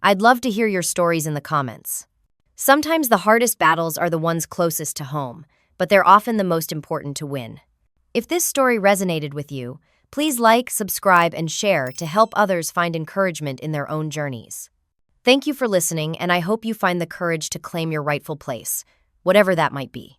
I'd love to hear your stories in the comments. Sometimes the hardest battles are the ones closest to home, but they're often the most important to win. If this story resonated with you, please like, subscribe, and share to help others find encouragement in their own journeys. Thank you for listening, and I hope you find the courage to claim your rightful place, whatever that might be.